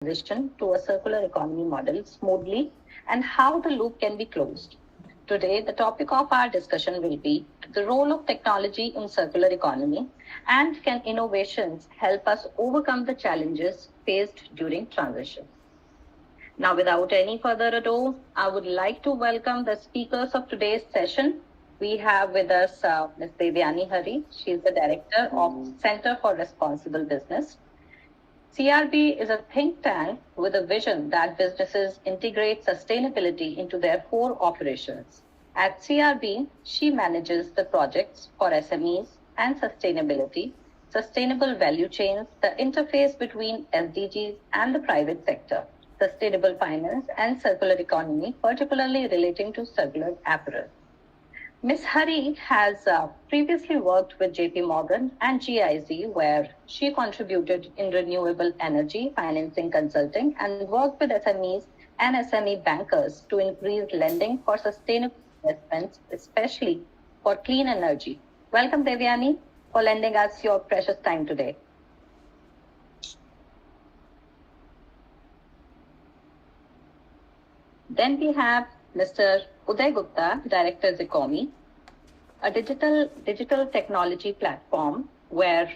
transition to a circular economy model smoothly and how the loop can be closed. Today, the topic of our discussion will be the role of technology in circular economy and can innovations help us overcome the challenges faced during transition. Now, without any further ado, I would like to welcome the speakers of today's session. We have with us Ms. Devyani Hari. She is the Director of Center for Responsible Business. CRB is a think tank with a vision that businesses integrate sustainability into their core operations. At CRB, she manages the projects for SMEs and sustainability, sustainable value chains, the interface between SDGs and the private sector, sustainable finance and circular economy, particularly relating to circular apparel. Ms. Hari has previously worked with JP Morgan and GIZ, where she contributed in renewable energy financing consulting and worked with SMEs and SME bankers to increase lending for sustainable investments, especially for clean energy. Welcome, Devyani, for lending us your precious time today. Then we have Mr. Uday Gupta, Director Zicomi, a digital technology platform where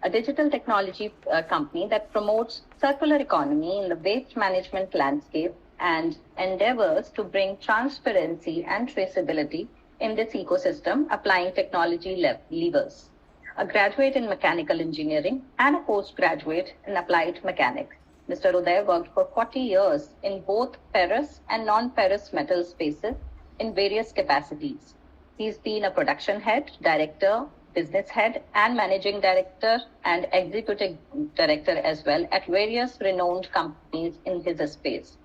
a digital technology company that promotes circular economy in the waste management landscape and endeavors to bring transparency and traceability in this ecosystem, applying technology levers. A graduate in mechanical engineering and a postgraduate in applied mechanics. Mr. Uday worked for 40 years in both ferrous and non-ferrous metal spaces in various capacities. He's been a production head, director, business head, and managing director and executive director as well at various renowned companies in his space.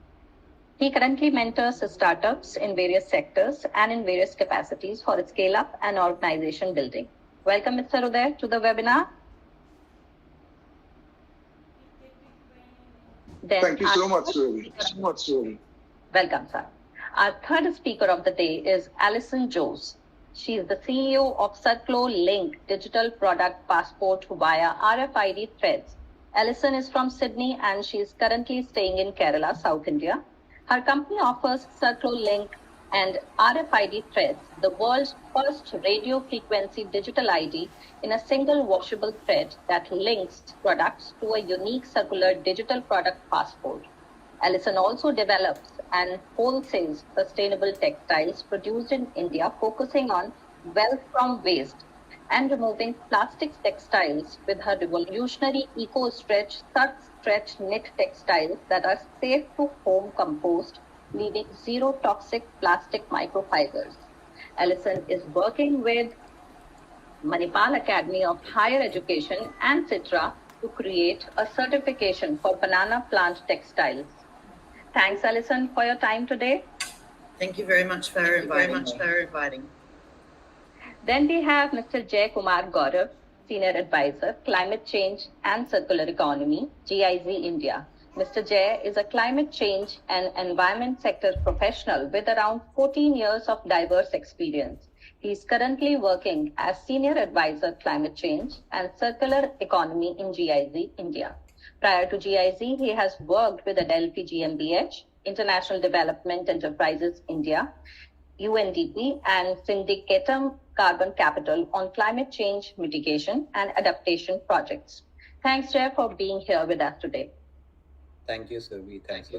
He currently mentors startups in various sectors and in various capacities for scale-up and organization building. Welcome, Mr. Uday, to the webinar. Thank you so much, Survi. Welcome, sir. Our third speaker of the day is Alison Jose. She is the CEO of Circlolink Digital Product Passport via RFiD THREADS. Alison is from Sydney and she is currently staying in Kerala, South India. Her company offers Circlolink and RFiD THREADS, the world's first radio frequency digital ID in a single washable thread that links products to a unique circular digital product passport. Alison also develops and wholesales sustainable textiles produced in India, focusing on wealth from waste and removing plastic textiles with her revolutionary eco-stretch, stretch knit textiles that are safe to home compost, leaving zero toxic plastic microfibers. Alison is working with Manipal Academy of Higher Education and Citra to create a certification for banana plant textiles. Thanks, Alison, for your time today. Thank you very much for inviting. Then we have Mr. Jay Kumar Gaurav, Senior Advisor, Climate Change and Circular Economy, GIZ India. Mr. Jay is a climate change and environment sector professional with around 14 years of diverse experience. He is currently working as Senior Advisor Climate Change and Circular Economy in GIZ India. Prior to GIZ, he has worked with Adelphi GmbH, International Development Enterprises India, UNDP, and Syndicatum Carbon Capital on climate change mitigation and adaptation projects. Thanks, Jay, for being here with us today. Thank you, Survi. Thanks.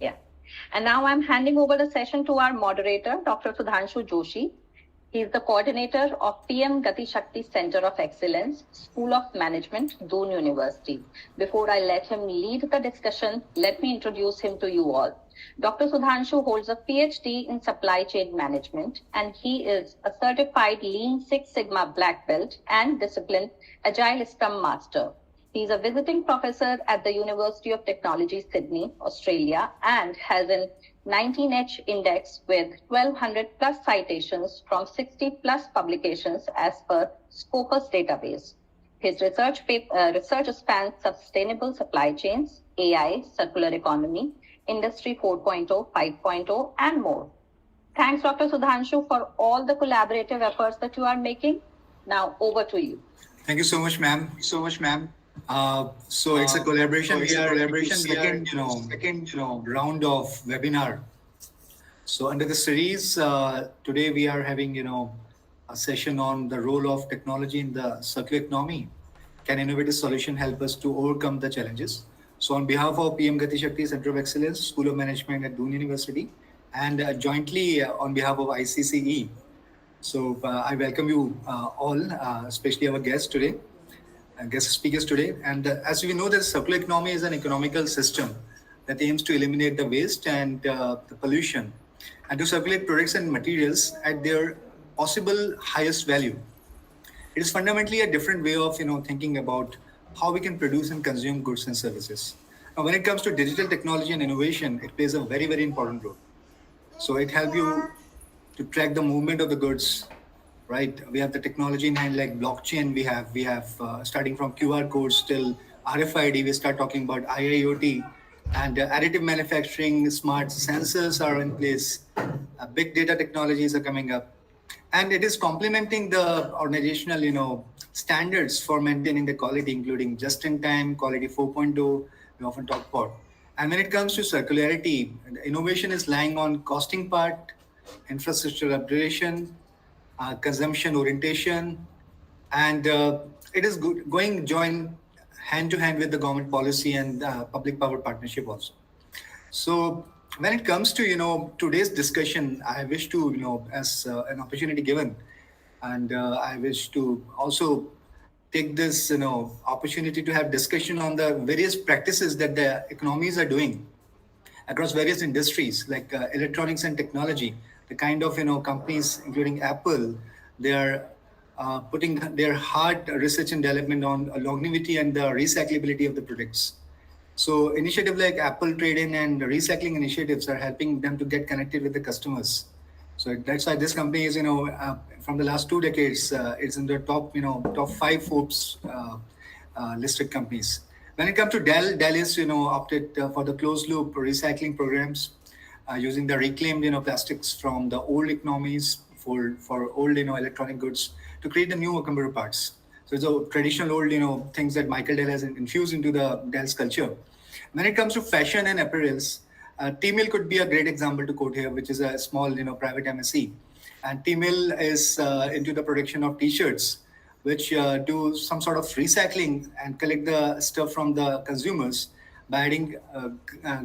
Yeah. And now I'm handing over the session to our moderator, Dr. Sudhanshu Joshi. He is the coordinator of PM Gati Shakti Center of Excellence, School of Management, Doon University. Before I let him lead the discussion, let me introduce him to you all. Dr. Sudhanshu holds a PhD in Supply Chain Management, and he is a certified Lean Six Sigma Black Belt and Discipline Agile Scrum Master. He is a visiting professor at the University of Technology, Sydney, Australia, and has an 19H index with 1200 plus citations from 60 plus publications as per Scopus database. His research spans sustainable supply chains, AI, circular economy, Industry 4.0, 5.0, and more. Thanks, Dr. Sudhanshu, for all the collaborative efforts that you are making. Now, over to you. Thank you so much, ma'am. So it's a collaboration. So it's a collaboration. We are Second, round of webinar. So under the series, today we are having, a session on the role of technology in the circular economy. Can innovative solution help us to overcome the challenges? So on behalf of PM Gati Shakti Center of Excellence, School of Management at Doon University, and jointly on behalf of ICCE. So I welcome you all, especially our guests today, guest speakers today. And as we know, the circular economy is an economical system that aims to eliminate the waste and the pollution, and to circulate products and materials at their possible highest value. It is fundamentally a different way of thinking about how we can produce and consume goods and services. Now, when it comes to digital technology and innovation, it plays a very, very important role. So it helps you to track the movement of the goods, right? We have the technology in hand like blockchain. We have starting from QR codes till RFID. We start talking about IIoT and additive manufacturing. Smart sensors are in place. Big data technologies are coming up, and it is complementing the organizational standards for maintaining the quality, including just-in-time quality 4.0. We often talk about. And when it comes to circularity, the innovation is lying on costing part, infrastructure upgradation, consumption orientation, and it is going join hand to hand with the government policy and public power partnership also. So when it comes to today's discussion, I wish to as an opportunity given, and I wish to also take this opportunity to have discussion on the various practices that the economies are doing across various industries like electronics and technology. The kind of companies, including Apple, they are putting their hard research and development on longevity and the recyclability of the products. So initiatives like Apple Trade-in and recycling initiatives are helping them to get connected with the customers. So that's why this company is, from the last 2 decades, it's in the top 5 Forbes listed companies. When it comes to Dell is, opted for the closed loop recycling programs using the reclaimed, plastics from the old economies for old, electronic goods to create the new computer parts. So it's a traditional old, things that Michael Dell has infused into the Dell's culture. When it comes to fashion and apparels, T-Mill could be a great example to quote here, which is a small, private MSE. And T-Mill is into the production of T-shirts, which do some sort of recycling and collect the stuff from the consumers by adding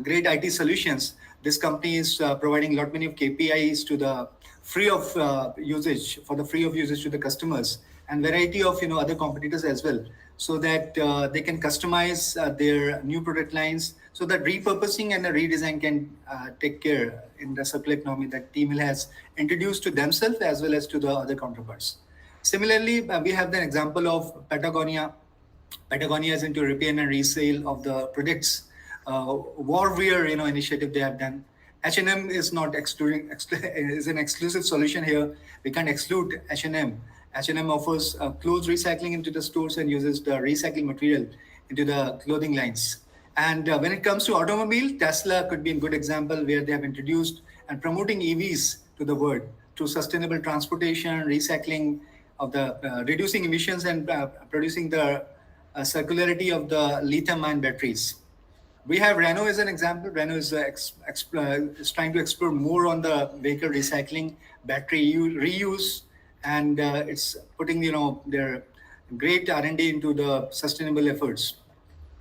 great IT solutions. This company is providing a lot many of KPIs to the free of usage to the customers, and variety of other competitors as well, so that they can customize their new product lines, so that repurposing and the redesign can take care in the circular economy that T-Mill has introduced to themselves as well as to the other counterparts. Similarly, we have the example of Patagonia. Patagonia is into repair and resale of the products. Warwear, initiative they have done. H&M is not excluding, is an exclusive solution here. We can't exclude H&M. H&M offers clothes recycling into the stores and uses the recycling material into the clothing lines. And when it comes to automobile, Tesla could be a good example where they have introduced and promoting EVs to the world through sustainable transportation, recycling of the reducing emissions and producing the circularity of the lithium-ion batteries. We have Renault as an example. Renault is trying to explore more on the vehicle recycling, battery reuse, and it's putting their great R&D into the sustainable efforts.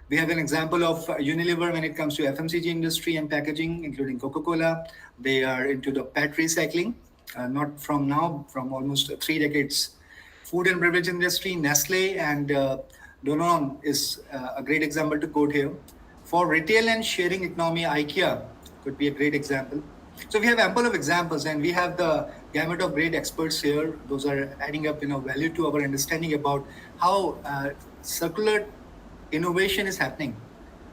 We have an example of Unilever when it comes to FMCG industry and packaging, including Coca-Cola. They are into the PET recycling, not from now, from almost 3 decades. Food and beverage industry, Nestle and Danone is a great example to quote here. For retail and sharing economy, IKEA could be a great example. So we have ample of examples, and we have the gamut of great experts here. Those are adding up, value to our understanding about how circular innovation is happening.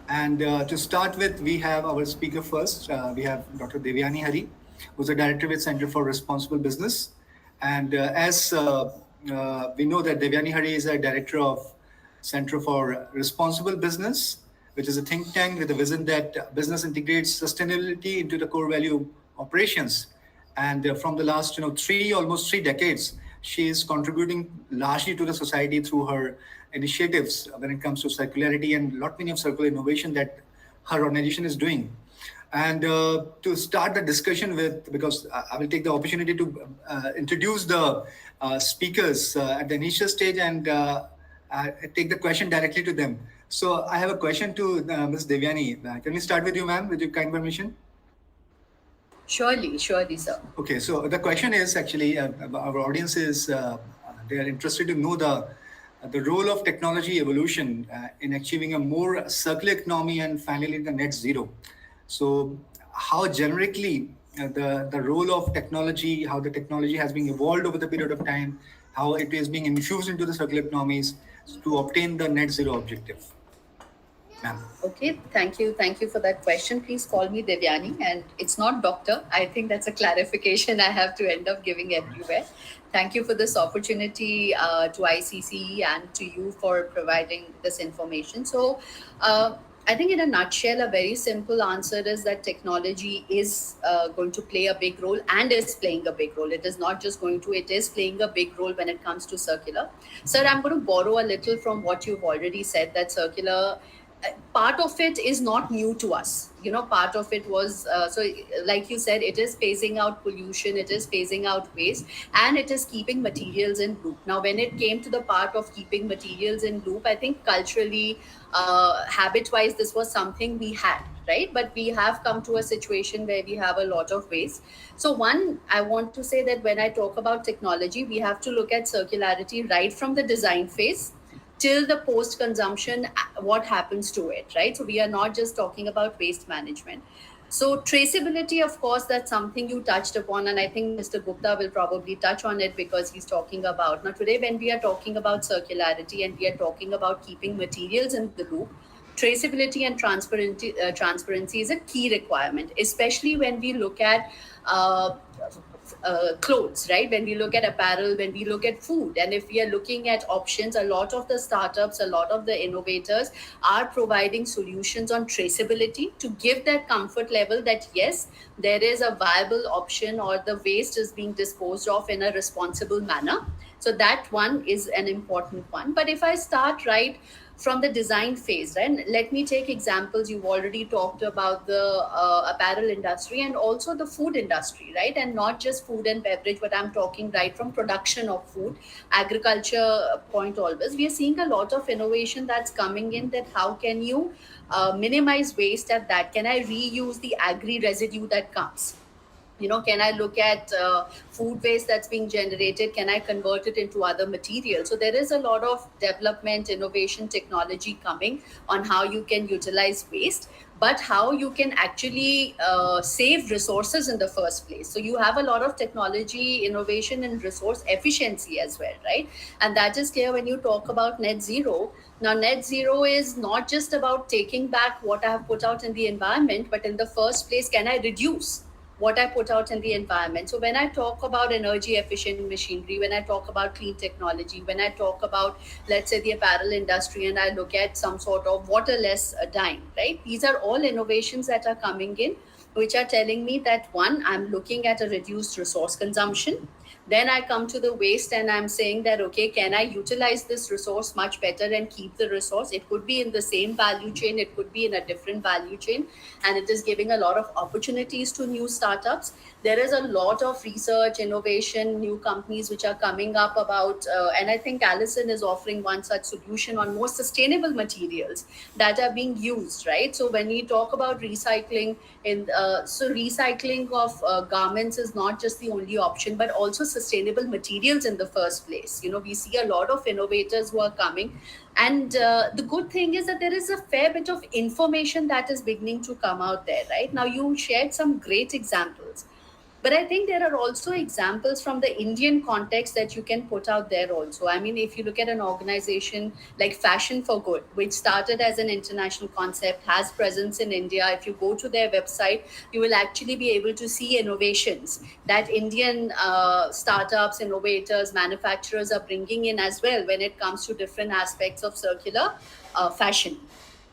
And to start with, we have our speaker first. We have Dr. Devyani Hari, who's a director with Center for Responsible Business. And as we know that Devyani Hari is a director of Center for Responsible Business, which is a think tank with a vision that business integrates sustainability into the core value operations. And from the last, almost three decades, she is contributing largely to the society through her initiatives when it comes to circularity and lot many of circular innovation that her organization is doing. And to start the discussion with, because I will take the opportunity to introduce the speakers at the initial stage and take the question directly to them. So I have a question to Ms. Devyani. Can we start with you, ma'am, with your kind permission? Surely, sir. Okay, so the question is actually, our audience is, they are interested to know the role of technology evolution in achieving a more circular economy and finally the net zero. So how generically the role of technology, how the technology has been evolved over the period of time, how it is being infused into the circular economies to obtain the net zero objective. Ma'am. Okay, thank you for that question. Please call me Devyani, and it's not doctor. I think that's a clarification I have to end up giving everywhere. Thank you for this opportunity to ICC and to you for providing this information. So I think in a nutshell, a very simple answer is that technology is going to play a big role and is playing a big role. It is not just going to, it is playing a big role when it comes to circular. Sir, I'm going to borrow a little from what you've already said, that circular, part of it is not new to us. Part of it was, so like you said, it is phasing out pollution, it is phasing out waste, and it is keeping materials in loop. Now, when it came to the part of keeping materials in loop, I think culturally, habit-wise, this was something we had, right? But we have come to a situation where we have a lot of waste. So one, I want to say that when I talk about technology, we have to look at circularity right from the design phase till the post-consumption, what happens to it, right? So we are not just talking about waste management. So traceability, of course, that's something you touched upon, and I think Mr. Gupta will probably touch on it because he's talking about, now today when we are talking about circularity and we are talking about keeping materials in the loop, traceability and transparency is a key requirement, especially when we look at clothes, right? When we look at apparel, when we look at food, and if we are looking at options, a lot of the startups, a lot of the innovators are providing solutions on traceability to give that comfort level that yes, there is a viable option or the waste is being disposed of in a responsible manner. So that one is an important one. But if I start right from the design phase, right? Let me take examples. You've already talked about the apparel industry and also the food industry, right? And not just food and beverage, but I'm talking right from production of food, agriculture point always. We are seeing a lot of innovation that's coming in, that how can you minimize waste at that? Can I reuse the agri residue that comes? Can I look at food waste that's being generated? Can I convert it into other materials? So there is a lot of development, innovation, technology coming on how you can utilize waste, but how you can actually save resources in the first place. So you have a lot of technology, innovation, and resource efficiency as well, right? And that is clear when you talk about net zero. Now, net zero is not just about taking back what I have put out in the environment, but in the first place, can I reduce what I put out in the environment? So when I talk about energy efficient machinery, when I talk about clean technology, when I talk about, let's say, the apparel industry, and I look at some sort of waterless dyeing, right? These are all innovations that are coming in, which are telling me that one, I'm looking at a reduced resource consumption. Then I come to the waste and I'm saying that, okay, can I utilize this resource much better and keep the resource? It could be in the same value chain, it could be in a different value chain, and it is giving a lot of opportunities to new startups. There is a lot of research, innovation, new companies which are coming up about, and I think Alison is offering one such solution on more sustainable materials that are being used, right? So when we talk about recycling, so recycling of garments is not just the only option, but also sustainable materials in the first place. We see a lot of innovators who are coming, and the good thing is that there is a fair bit of information that is beginning to come out there, right? Now, you shared some great examples, but I think there are also examples from the Indian context that you can put out there also. I mean, if you look at an organization like Fashion for Good, which started as an international concept, has presence in India. If you go to their website, you will actually be able to see innovations that Indian startups, innovators, manufacturers are bringing in as well when it comes to different aspects of circular fashion.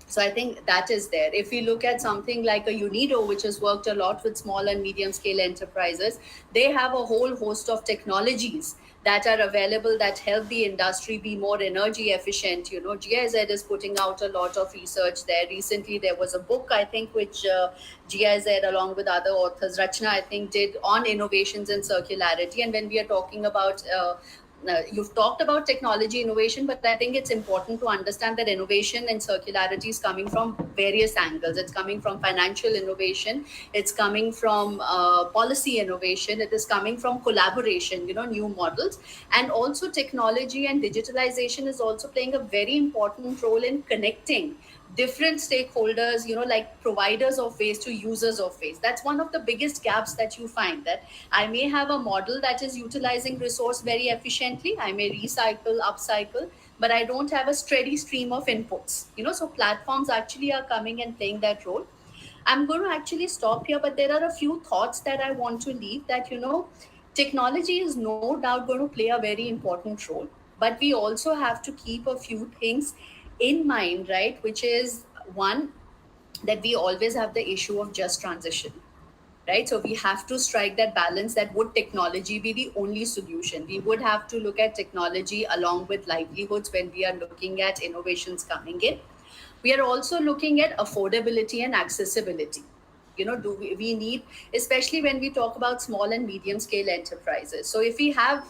So I think that is there. If we look at something like a Unido, which has worked a lot with small and medium scale enterprises, they have a whole host of technologies that are available that help the industry be more energy efficient. GIZ is putting out a lot of research there. Recently, there was a book, I think, which GIZ, along with other authors, Rachna, I think, did on innovations in circularity. And when we are talking about you've talked about technology innovation, but I think it's important to understand that innovation and circularity is coming from various angles. It's coming from financial innovation, it's coming from policy innovation, it is coming from collaboration, new models. And also technology and digitalization is also playing a very important role in connecting different stakeholders, like providers of waste to users of waste. That's one of the biggest gaps that you find, that I may have a model that is utilizing resource very efficiently, I may recycle, upcycle, but I don't have a steady stream of inputs. So platforms actually are coming and playing that role. I'm going to actually stop here, but there are a few thoughts that I want to leave, that technology is no doubt going to play a very important role, but we also have to keep a few things in mind, right? Which is, one, that we always have the issue of just transition, right? So we have to strike that balance, that would technology be the only solution? We would have to look at technology along with livelihoods when we are looking at innovations coming in. We are also looking at affordability and accessibility. Do we need, especially when we talk about small and medium scale enterprises. So if we have,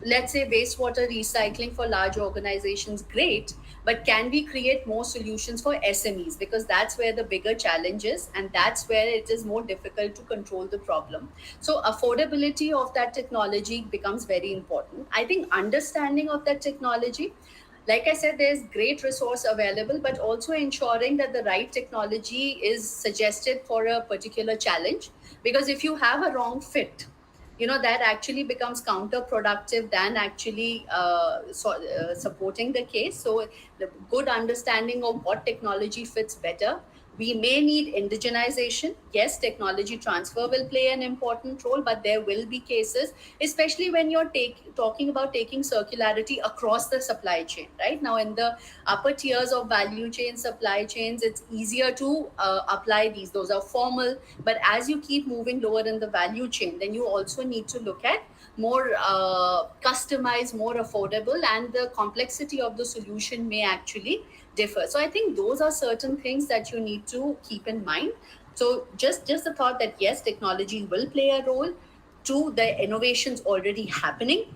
let's say, wastewater recycling for large organizations, great, but can we create more solutions for SMEs? Because that's where the bigger challenge is, and that's where it is more difficult to control the problem. So affordability of that technology becomes very important. I think understanding of that technology, like I said, there's great resource available, but also ensuring that the right technology is suggested for a particular challenge. Because if you have a wrong fit, that actually becomes counterproductive than actually supporting the case. So the good understanding of what technology fits better. We may need indigenization. Yes, technology transfer will play an important role, but there will be cases, especially when you're talking about taking circularity across the supply chain. Right now, in the upper tiers of value chain, supply chains, it's easier to apply these. Those are formal. But as you keep moving lower in the value chain, then you also need to look at more customized, more affordable, and the complexity of the solution may actually differ. So I think those are certain things that you need to keep in mind. So just the thought that yes, technology will play a role. Two, the innovations already happening,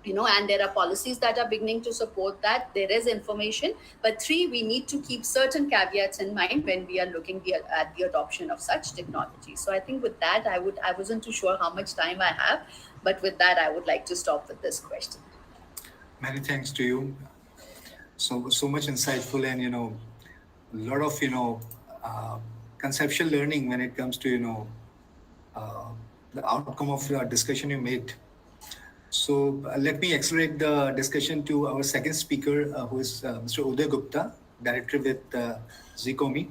and there are policies that are beginning to support that. There is information. But three, we need to keep certain caveats in mind when we are looking at the adoption of such technology. So I think with that, I wasn't too sure how much time I have, but with that, I would like to stop with this question. Many thanks to you. So much insightful, and a lot of conceptual learning when it comes to the outcome of the discussion you made. So let me accelerate the discussion to our second speaker, who is Mr. Uday Gupta, director with Zecomi.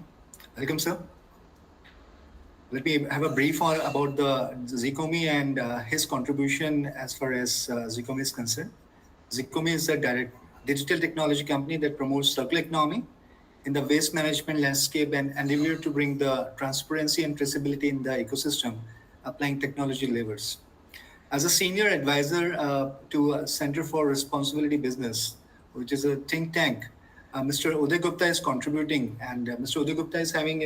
Welcome, sir. Let me have a brief about the Zecomi and his contribution as far as Zecomi is concerned. Zecomi is a digital technology company that promotes circular economy in the waste management landscape and endeavor to bring the transparency and traceability in the ecosystem, applying technology levers. As a senior advisor to Center for Responsibility Business, which is a think tank, Mr. Uday Gupta is contributing, and Mr. Uday Gupta is having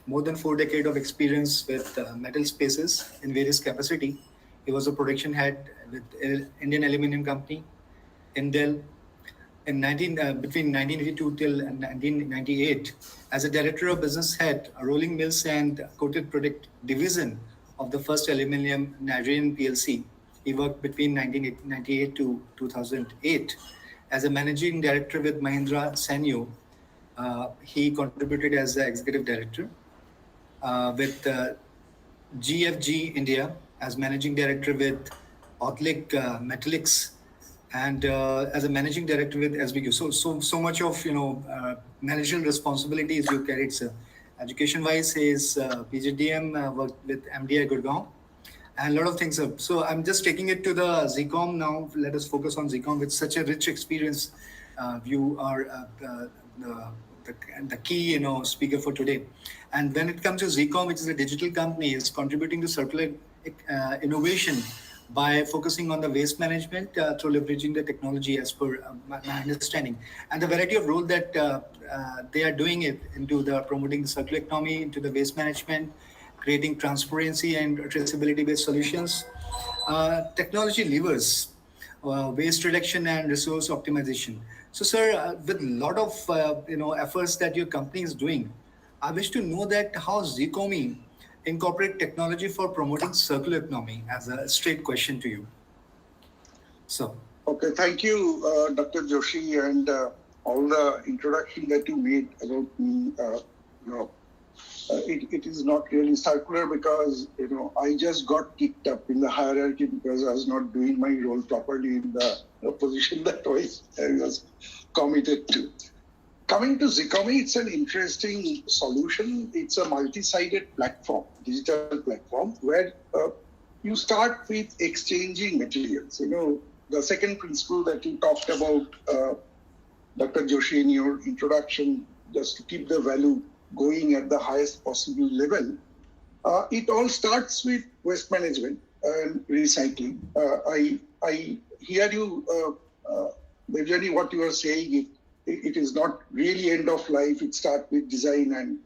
more than 4 decades of experience with metal spaces in various capacity. He was a production head with Indian Aluminum Company, Indel, between 1982 till 1998, as a director of business head, rolling mills and coated product division of the first aluminum Nigerian PLC. He worked between 1998 to 2008 as a managing director with Mahindra Sanyo. He contributed as the executive director with GFG India as managing director with Othlik Metallics, and as a managing director with SBQ. So much of managerial responsibilities you carried, sir. Education-wise, his PGDM worked with MDI Gurgaon, and a lot of things, sir. So I'm just taking it to the ZCOM now. Let us focus on ZCOM with such a rich experience. You are the key speaker for today. And when it comes to ZCOM, which is a digital company, is contributing to circular innovation by focusing on the waste management through leveraging the technology as per my understanding, and the variety of role that they are doing it into the promoting the circular economy, into the waste management, creating transparency and traceability based solutions, technology levers, waste reduction and resource optimization. So, sir, with a lot of efforts that your company is doing, I wish to know that how Zcomi incorporate technology for promoting circular economy, as a straight question to you. So, Okay, thank you, Dr. Joshi, and all the introduction that you made about me. It is not really circular because I just got kicked up in the hierarchy because I was not doing my role properly in the position that I was committed to. Coming to Zcomi, it's an interesting solution. It's a multi-sided platform, digital platform, where you start with exchanging materials. The second principle that you talked about, Dr. Joshi, in your introduction, just to keep the value going at the highest possible level, it all starts with waste management and recycling. I hear you, Devyani, what you are saying. It is not really end of life. It starts with design and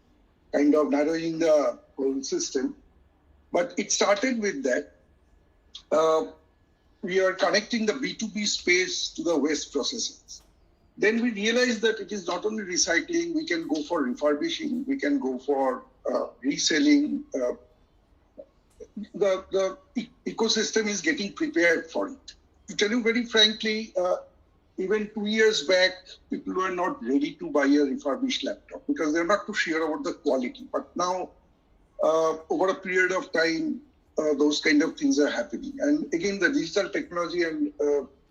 kind of narrowing the whole system. But it started with that. We are connecting the B2B space to the waste processes. Then we realized that it is not only recycling, we can go for refurbishing, we can go for reselling. The ecosystem is getting prepared for it. To tell you very frankly, even 2 years back, people were not ready to buy a refurbished laptop because they're not too sure about the quality. But now, over a period of time, those kind of things are happening. And again, the digital technology and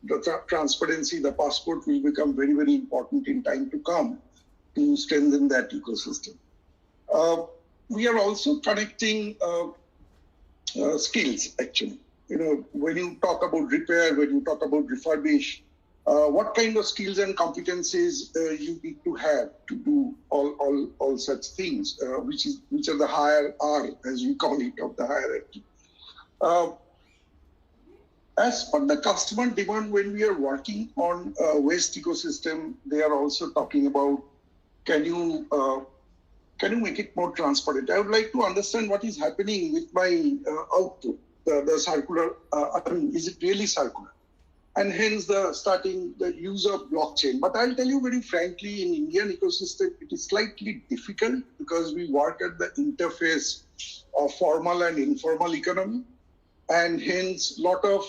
the transparency, the passport will become very, very important in time to come to strengthen that ecosystem. We are also connecting skills, actually. When you talk about repair, when you talk about refurbish, what kind of skills and competencies you need to have to do all such things, which are the higher R, as we call it, of the hierarchy. As per the customer demand, when we are working on waste ecosystem, they are also talking about, can you make it more transparent? I would like to understand what is happening with my output, the circular. Is it really circular? And hence the use of blockchain. But I'll tell you very frankly, in Indian ecosystem, it is slightly difficult because we work at the interface of formal and informal economy. And hence lot of,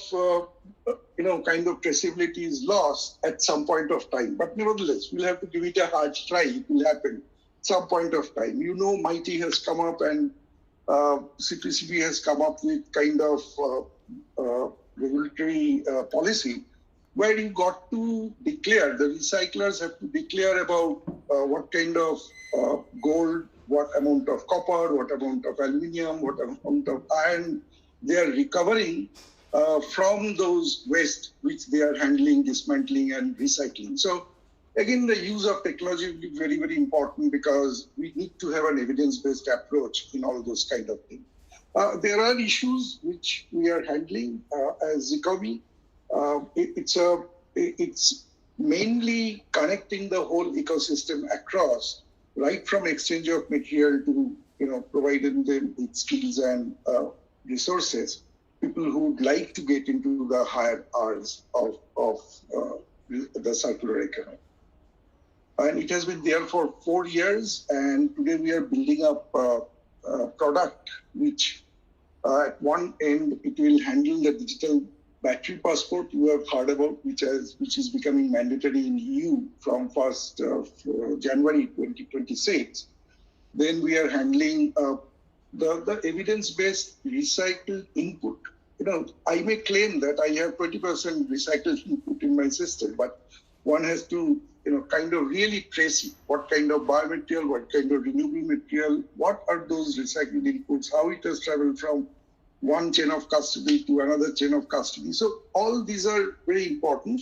kind of traceability is lost at some point of time. But nevertheless, we'll have to give it a hard try. It will happen at some point of time. MITI has come up and CPCB has come up with kind of regulatory policy where you got to declare, the recyclers have to declare about what kind of gold, what amount of copper, what amount of aluminium, what amount of iron they are recovering from those waste which they are handling, dismantling and recycling. So again, the use of technology will be very, very important because we need to have an evidence-based approach in all those kind of things. There are issues which we are handling as Zcomi. It's mainly connecting the whole ecosystem across, right from exchange of material to providing them with skills and resources. People who would like to get into the higher R's of the circular economy. And it has been there for 4 years, and today we are building up a product which at one end it will handle the digital battery passport you have heard about, which is becoming mandatory in EU from 1st of January 2026. Then we are handling the evidence-based recycled input. I may claim that I have 20% recycled input in my system, but one has to kind of really trace it. What kind of biomaterial, what kind of renewable material, what are those recycled inputs, how it has traveled from one chain of custody to another chain of custody. So all these are very important,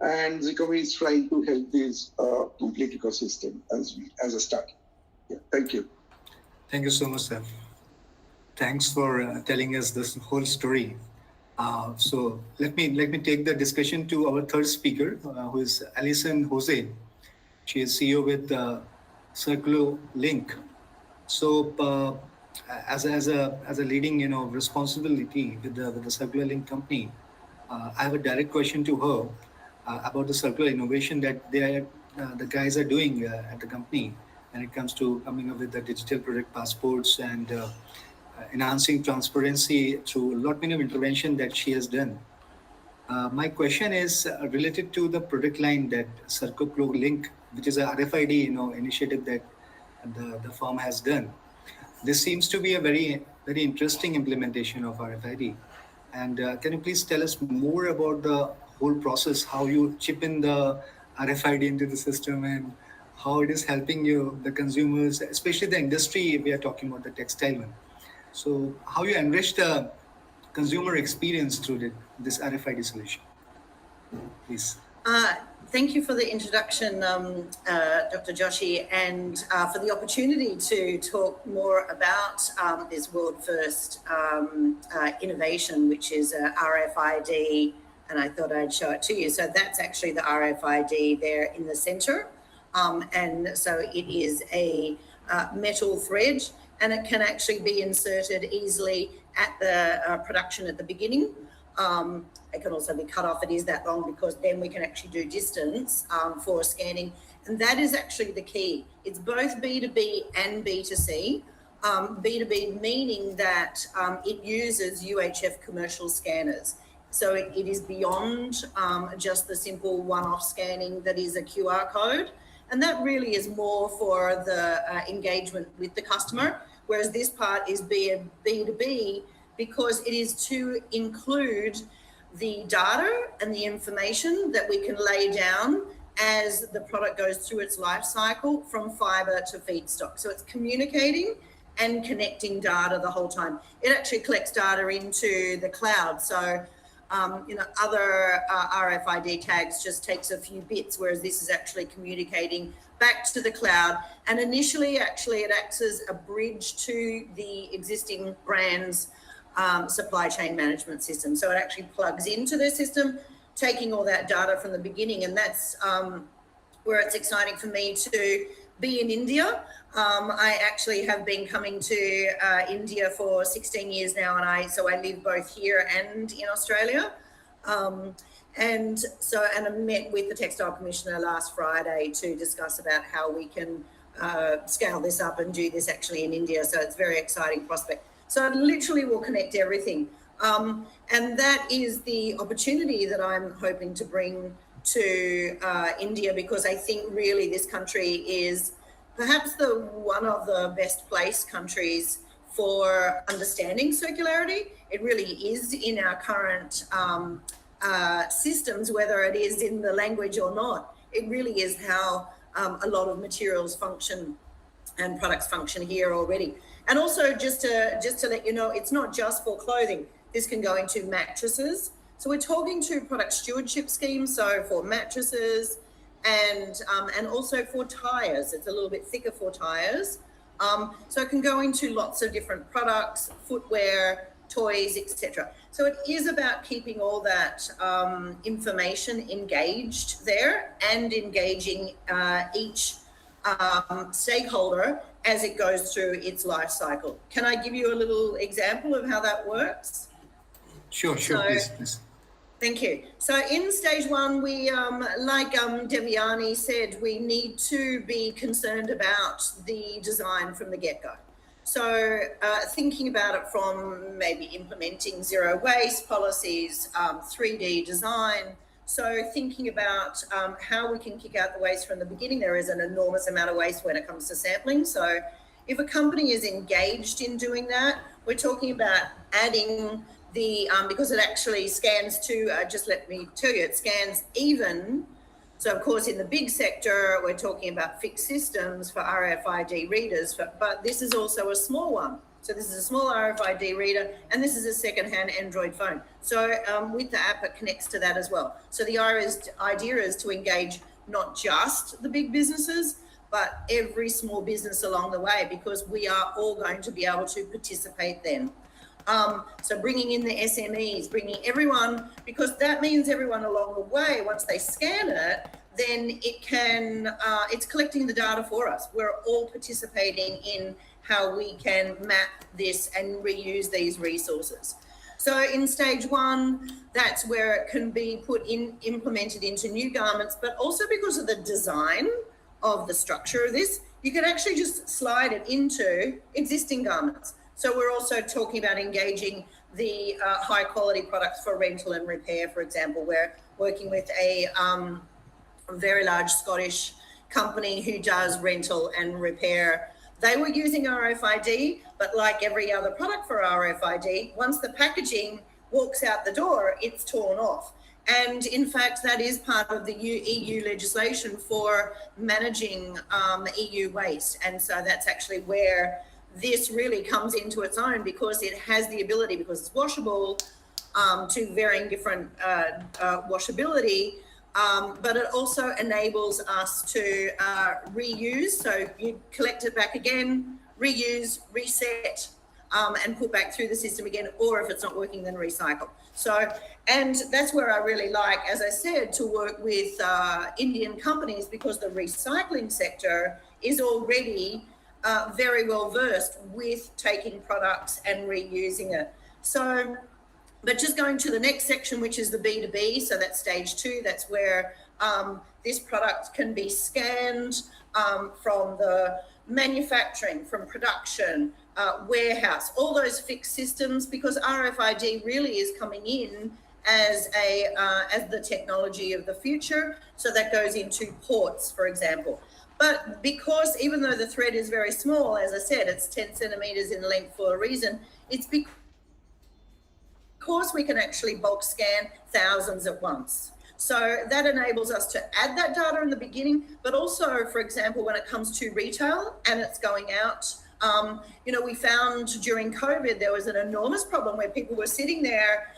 and Zcomi is trying to help this complete ecosystem as a start. Yeah, thank you. Thank you so much, sir. Thanks for telling us this whole story. So let me take the discussion to our third speaker, who is Alison Jose. She is CEO with Circlolink. So, as a leading responsibility with the Circlolink company, I have a direct question to her about the circular innovation that the guys are doing at the company when it comes to coming up with the digital product passports and enhancing transparency through a lot many of intervention that she has done. My question is related to the product line that Circlolink, which is a RFID initiative that the firm has done. This seems to be a very interesting implementation of RFID. And can you please tell us more about the whole process, how you chip in the RFID into the system and how it is helping you, the consumers, especially the industry, we are talking about the textile one. So how you enrich the consumer experience through this RFID solution, please. Thank you for the introduction, Dr. Joshi, and for the opportunity to talk more about this world first innovation, which is RFID, and I thought I'd show it to you. So that's actually the RFID there in the center. And so it is a metal thread, and it can actually be inserted easily at the production at the beginning. It can also be cut off. It is that long because then we can actually do distance for scanning. And that is actually the key. It's both B2B and B2C. B2B meaning that it uses UHF commercial scanners. So it is beyond just the simple one-off scanning that is a QR code. And that really is more for the engagement with the customer, whereas this part is B2B because it is to include the data and the information that we can lay down as the product goes through its life cycle from fiber to feedstock. So it's communicating and connecting data the whole time. It actually collects data into the cloud. So, other RFID tags just takes a few bits, whereas this is actually communicating back to the cloud. And initially, actually, it acts as a bridge to the existing brand's supply chain management system. So it actually plugs into their system, taking all that data from the beginning. And that's where it's exciting for me to be in India. I actually have been coming to India for 16 years now, and I live both here and in Australia. And I met with the Textile Commissioner last Friday to discuss about how we can scale this up and do this actually in India. So it's a very exciting prospect. So it literally will connect everything. And that is the opportunity that I'm hoping to bring to India, because I think really this country is perhaps one of the best placed countries for understanding circularity. It really is in our current systems, whether it is in the language or not. It really is how a lot of materials function and products function here already. And also just to let you know, it's not just for clothing. This can go into mattresses. So we're talking to product stewardship schemes, so for mattresses and also for tyres. It's a little bit thicker for tyres. So it can go into lots of different products, footwear, toys, etc. So it is about keeping all that information engaged there and engaging each stakeholder as it goes through its life cycle. Can I give you a little example of how that works? Sure, please. Thank you. So in stage one, we, like Devyani said, we need to be concerned about the design from the get-go. So thinking about it from maybe implementing zero waste policies, 3D design. So thinking about how we can kick out the waste from the beginning. There is an enormous amount of waste when it comes to sampling. So if a company is engaged in doing that, we're talking about adding the, because it actually scans to, just let me tell you, it scans even. So of course, in the big sector, we're talking about fixed systems for RFID readers, but this is also a small one. So this is a small RFID reader, and this is a second-hand Android phone. So with the app, it connects to that as well. So the idea is to engage not just the big businesses, but every small business along the way, because we are all going to be able to participate then. So bringing in the SMEs, bringing everyone, because that means everyone along the way, once they scan it, then it can, it's collecting the data for us. We're all participating in how we can map this and reuse these resources. So in stage one, that's where it can be implemented into new garments, but also because of the design of the structure of this, you can actually just slide it into existing garments. So we're also talking about engaging the high quality products for rental and repair, for example. We're working with a very large Scottish company who does rental and repair. They were using RFID, but like every other product for RFID, once the packaging walks out the door, it's torn off. And in fact, that is part of the EU legislation for managing EU waste. And so that's actually where this really comes into its own, because it has the ability, because it's washable, to varying different washability, but it also enables us to reuse. So you collect it back again, reuse, reset, and put back through the system again, or if it's not working, then recycle. So, and that's where I really like, as I said, to work with Indian companies, because the recycling sector is already very well versed with taking products and reusing it. So, but just going to the next section, which is the B2B, so that's stage two, that's where this product can be scanned from the manufacturing, from production, warehouse, all those fixed systems, because RFID really is coming in as the technology of the future. So that goes into ports, for example. But because even though the thread is very small, as I said, it's 10 centimeters in length for a reason, it's because we can actually bulk scan thousands at once. So that enables us to add that data in the beginning, but also, for example, when it comes to retail and it's going out, we found during COVID, there was an enormous problem where people were sitting there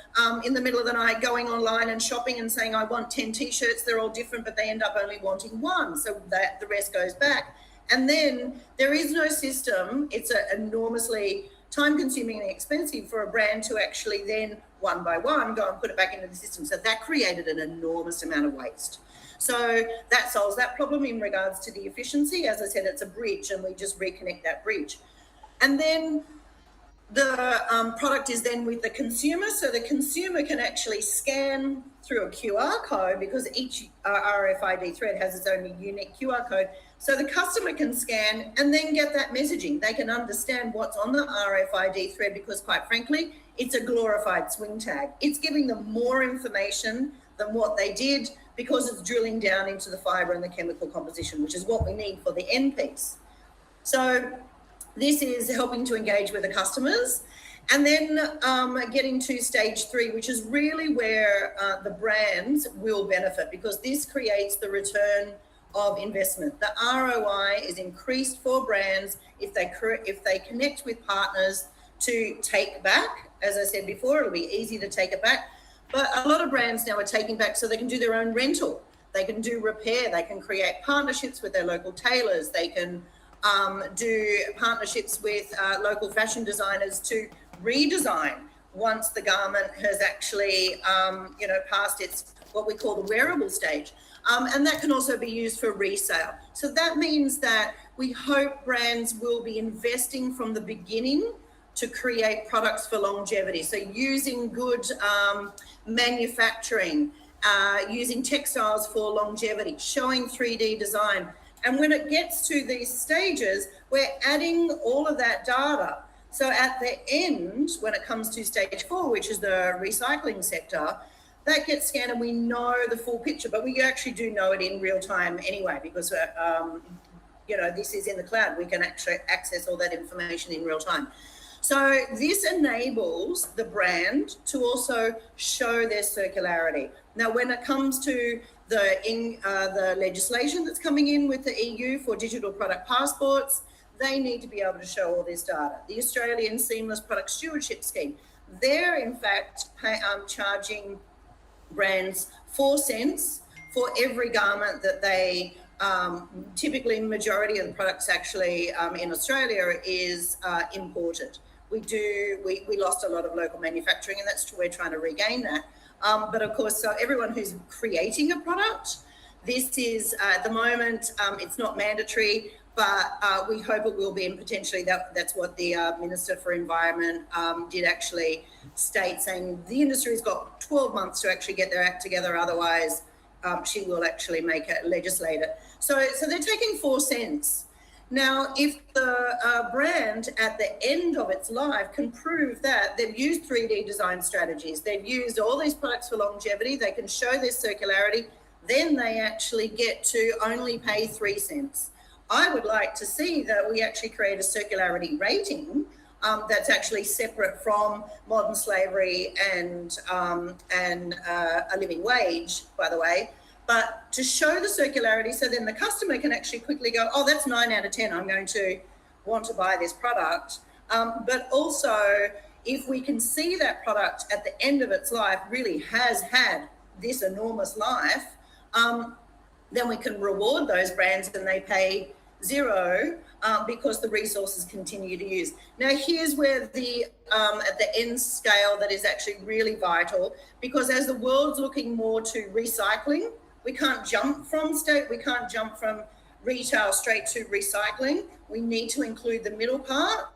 in the middle of the night going online and shopping and saying, I want 10 t-shirts, they're all different, but they end up only wanting one. So that the rest goes back. And then there is no system. It's enormously time consuming and expensive for a brand to actually then one by one go and put it back into the system. So that created an enormous amount of waste. So that solves that problem in regards to the efficiency. As I said, it's a bridge and we just reconnect that bridge. And then the product is then with the consumer. So the consumer can actually scan through a QR code, because each RFID thread has its own unique QR code. So the customer can scan and then get that messaging. They can understand what's on the RFID thread, because quite frankly, it's a glorified swing tag. It's giving them more information than what they did, because it's drilling down into the fibre and the chemical composition, which is what we need for the end piece. So this is helping to engage with the customers. And then getting to stage three, which is really where the brands will benefit, because this creates the return of investment. The ROI is increased for brands if they connect with partners to take back. As I said before, it'll be easy to take it back. But a lot of brands now are taking back so they can do their own rental. They can do repair. They can create partnerships with their local tailors. They can do partnerships with local fashion designers to redesign once the garment has actually, passed its what we call the wearable stage. And that can also be used for resale. So that means that we hope brands will be investing from the beginning to create products for longevity. So using good manufacturing, using textiles for longevity, showing 3D design. And when it gets to these stages, we're adding all of that data. So at the end, when it comes to stage 4, which is the recycling sector, that gets scanned and we know the full picture, but we actually do know it in real time anyway, because this is in the cloud. We can actually access all that information in real time. So this enables the brand to also show their circularity. Now, when it comes to the legislation that's coming in with the EU for digital product passports, they need to be able to show all this data. The Australian Seamless Product Stewardship Scheme, they're in fact charging brands 4 cents for every garment that they typically majority of the products actually in Australia is imported. we lost a lot of local manufacturing, and that's we're trying to regain that. But of course, so everyone who's creating a product, this is at the moment it's not mandatory, but we hope it will be, and potentially that's what the Minister for Environment did actually state, saying the industry's got 12 months to actually get their act together, otherwise she will actually make it, legislate it. So they're taking 4 cents. Now, if the brand at the end of its life can prove that they've used 3D design strategies, they've used all these products for longevity, they can show their circularity, then they actually get to only pay 3 cents. I would like to see that we actually create a circularity rating that's actually separate from modern slavery and a living wage, by the way, but to show the circularity, so then the customer can actually quickly go, oh, that's 9 out of 10, I'm going to want to buy this product. But also, if we can see that product at the end of its life really has had this enormous life, then we can reward those brands and they pay 0 because the resources continue to use. Now, here's where the at the end scale that is actually really vital, because as the world's looking more to recycling, we can't jump from retail straight to recycling. We need to include the middle part,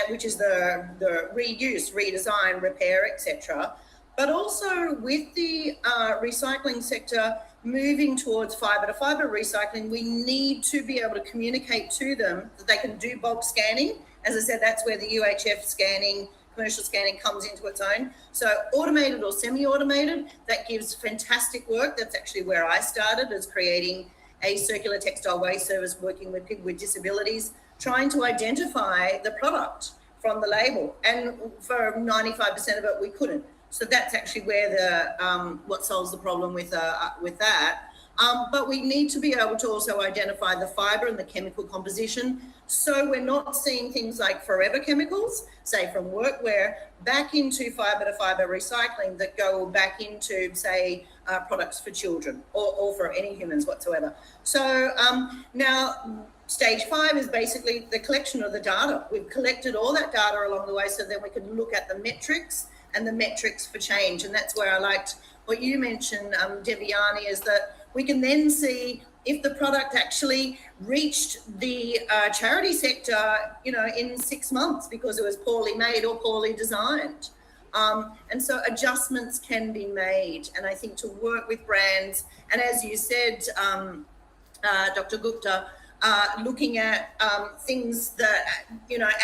which is the reuse, redesign, repair, etc. But also with the recycling sector moving towards fibre-to-fibre recycling, we need to be able to communicate to them that they can do bulk scanning. As I said, that's where the UHF scanning, commercial scanning comes into its own. So automated or semi-automated, that gives fantastic work. That's actually where I started, as creating a circular textile waste service, working with people with disabilities, trying to identify the product from the label. And for 95% of it, we couldn't. So that's actually where the what solves the problem with that. But we need to be able to also identify the fibre and the chemical composition, so we're not seeing things like forever chemicals, say from workwear, back into fibre-to-fibre recycling that go back into, say, products for children or for any humans whatsoever. So now stage 5 is basically the collection of the data. We've collected all that data along the way, so then we can look at the metrics and the metrics for change. And that's where I liked what you mentioned, Devyani, is that we can then see if the product actually reached the charity sector, in 6 months because it was poorly made or poorly designed. And so adjustments can be made. And I think to work with brands, and as you said, Dr. Gupta, looking at things that,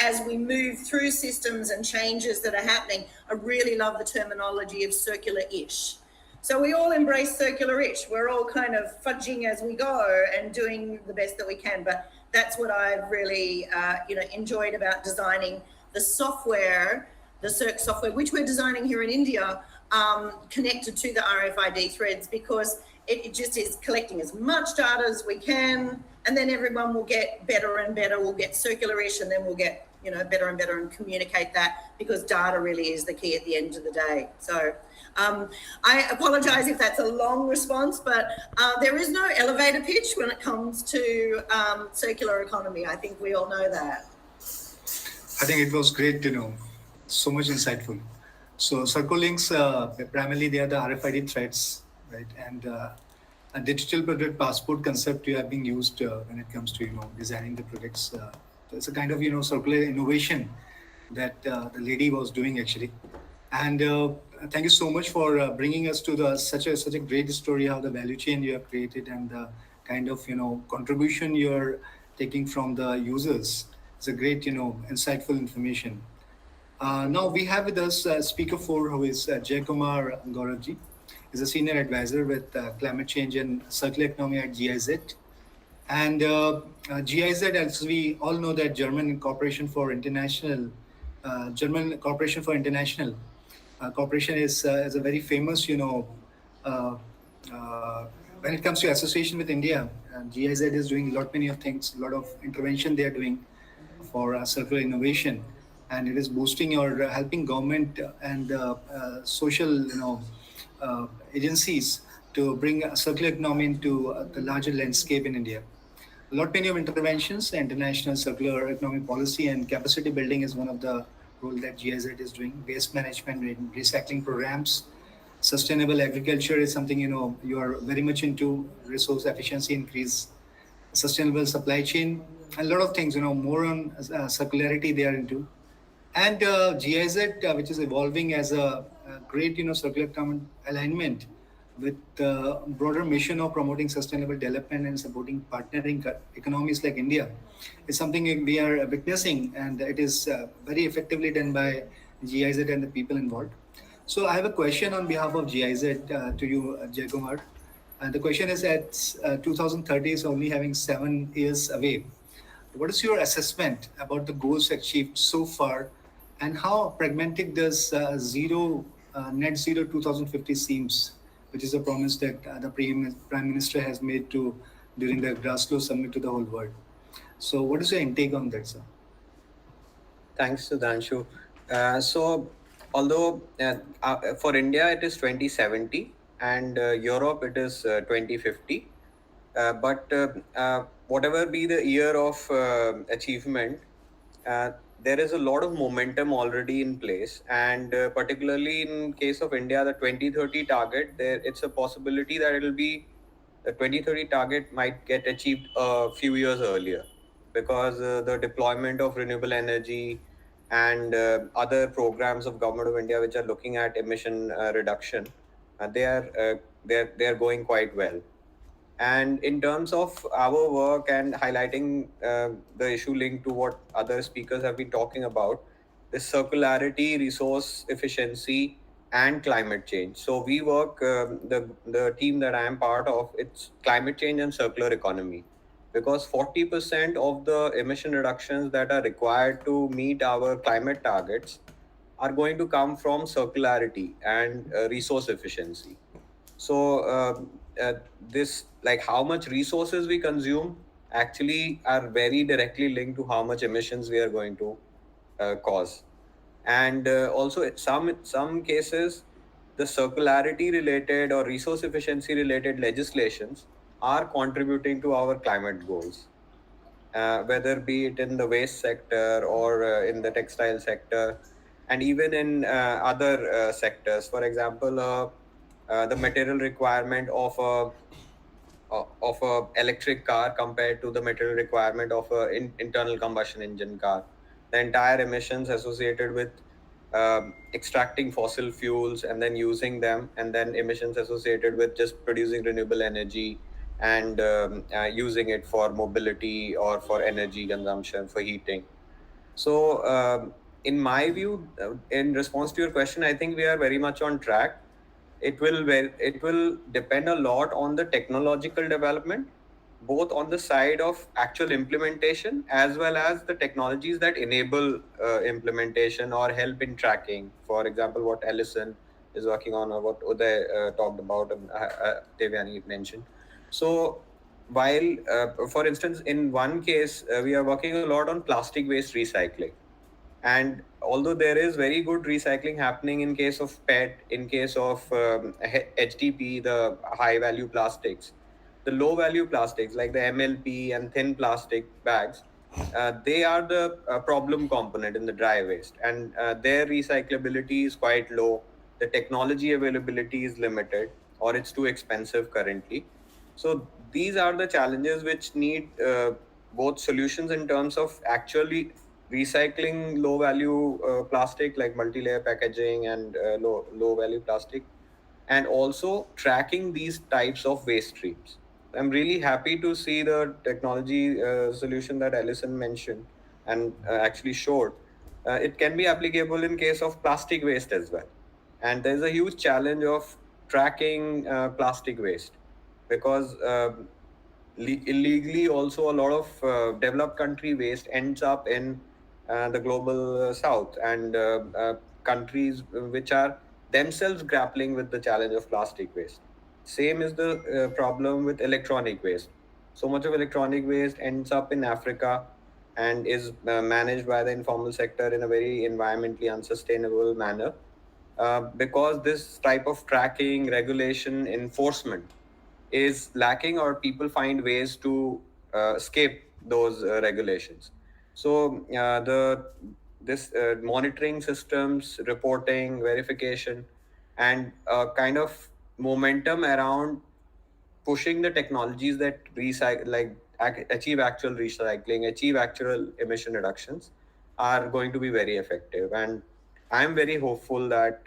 as we move through systems and changes that are happening, I really love the terminology of circular-ish. So we all embrace circular-ish. We're all kind of fudging as we go and doing the best that we can. But that's what I've really, enjoyed about designing the software, the Circ software, which we're designing here in India, connected to the RFiD threads, because it just is collecting as much data as we can, and then everyone will get better and better. We'll get circular-ish, and then we'll get, better and better and communicate that, because data really is the key at the end of the day. So I apologize if that's a long response, but there is no elevator pitch when it comes to circular economy. I think we all know that. I think it was great to know. So much insightful. So Circlolinks, primarily they are the RFiD threads, right? And a digital product passport concept you have been used when it comes to, designing the products. It's a kind of, circular innovation that the lady was doing actually. And thank you so much for bringing us to such a great story, how the value chain you have created and the kind of, contribution you're taking from the users. It's a great, insightful information. Now we have with us speaker 4, who is Jaykumar Gauravji. He's a senior advisor with climate change and circular economy at GIZ. And GIZ, as we all know, that German Corporation for International Corporation is a very famous, when it comes to association with India. GIZ is doing many of things, a lot of intervention they are doing for circular innovation, and it is boosting or helping government and social, agencies to bring a circular economy into the larger landscape in India. lot many of interventions. The international circular economy policy and capacity building is one of the role that GIZ is doing. Waste management, recycling programs, sustainable agriculture is something you are very much into. Resource efficiency increase, sustainable supply chain, a lot of things. More on circularity they are into, and GIZ, which is evolving as a great circular common alignment with the broader mission of promoting sustainable development and supporting partnering economies like India, is something we are witnessing, and it is very effectively done by GIZ and the people involved. So I have a question on behalf of GIZ to you, Jaykumar. And the question is that 2030 is only having 7 years away. What is your assessment about the goals achieved so far, and how pragmatic does net zero 2050 seems, which is a promise that the Prime Minister has made during the Glasgow summit to the whole world? So, what is your intake on that, sir? Thanks, Sudhanshu. So, although for India it is 2070 and Europe it is 2050, but whatever be the year of achievement, there is a lot of momentum already in place, and particularly in case of India, the 2030 target, it's a possibility that it'll be the 2030 target might get achieved a few years earlier, because the deployment of renewable energy and other programs of Government of India which are looking at emission reduction, they are going quite well. And in terms of our work and highlighting the issue linked to what other speakers have been talking about, the circularity, resource efficiency, and climate change. So we work, the team that I am part of, it's climate change and circular economy, because 40% of the emission reductions that are required to meet our climate targets are going to come from circularity and resource efficiency. So this, like how much resources we consume, actually are very directly linked to how much emissions we are going to cause. And also in some cases, the circularity related or resource efficiency related legislations are contributing to our climate goals, whether be it in the waste sector or in the textile sector, and even in other sectors. For example, the material requirement of a electric car compared to the material requirement of a internal combustion engine car, the entire emissions associated with extracting fossil fuels and then using them, and then emissions associated with just producing renewable energy and using it for mobility or for energy consumption, for heating. So in my view, in response to your question, I think we are very much on track. It will depend a lot on the technological development, both on the side of actual implementation as well as the technologies that enable implementation or help in tracking. For example, what Alison is working on, or what Uday talked about and Devyani mentioned. So while, for instance, in one case, we are working a lot on plastic waste recycling. And although there is very good recycling happening in case of PET, in case of HDP, the high value plastics, the low value plastics like the MLP and thin plastic bags, they are the problem component in the dry waste, and their recyclability is quite low. The technology availability is limited, or it's too expensive currently. So these are the challenges which need both solutions in terms of actually recycling low value plastic like multi-layer packaging and low value plastic, and also tracking these types of waste streams. I'm really happy to see the technology solution that Alison mentioned and actually showed. It can be applicable in case of plastic waste as well. And there's a huge challenge of tracking plastic waste, because illegally also a lot of developed country waste ends up in the global south, and countries which are themselves grappling with the challenge of plastic waste. Same is the problem with electronic waste. So much of electronic waste ends up in Africa and is managed by the informal sector in a very environmentally unsustainable manner, because this type of tracking, regulation, enforcement is lacking, or people find ways to escape those regulations. So this monitoring systems, reporting, verification, and kind of momentum around pushing the technologies that recycle, like achieve actual recycling, achieve actual emission reductions, are going to be very effective. And I'm very hopeful that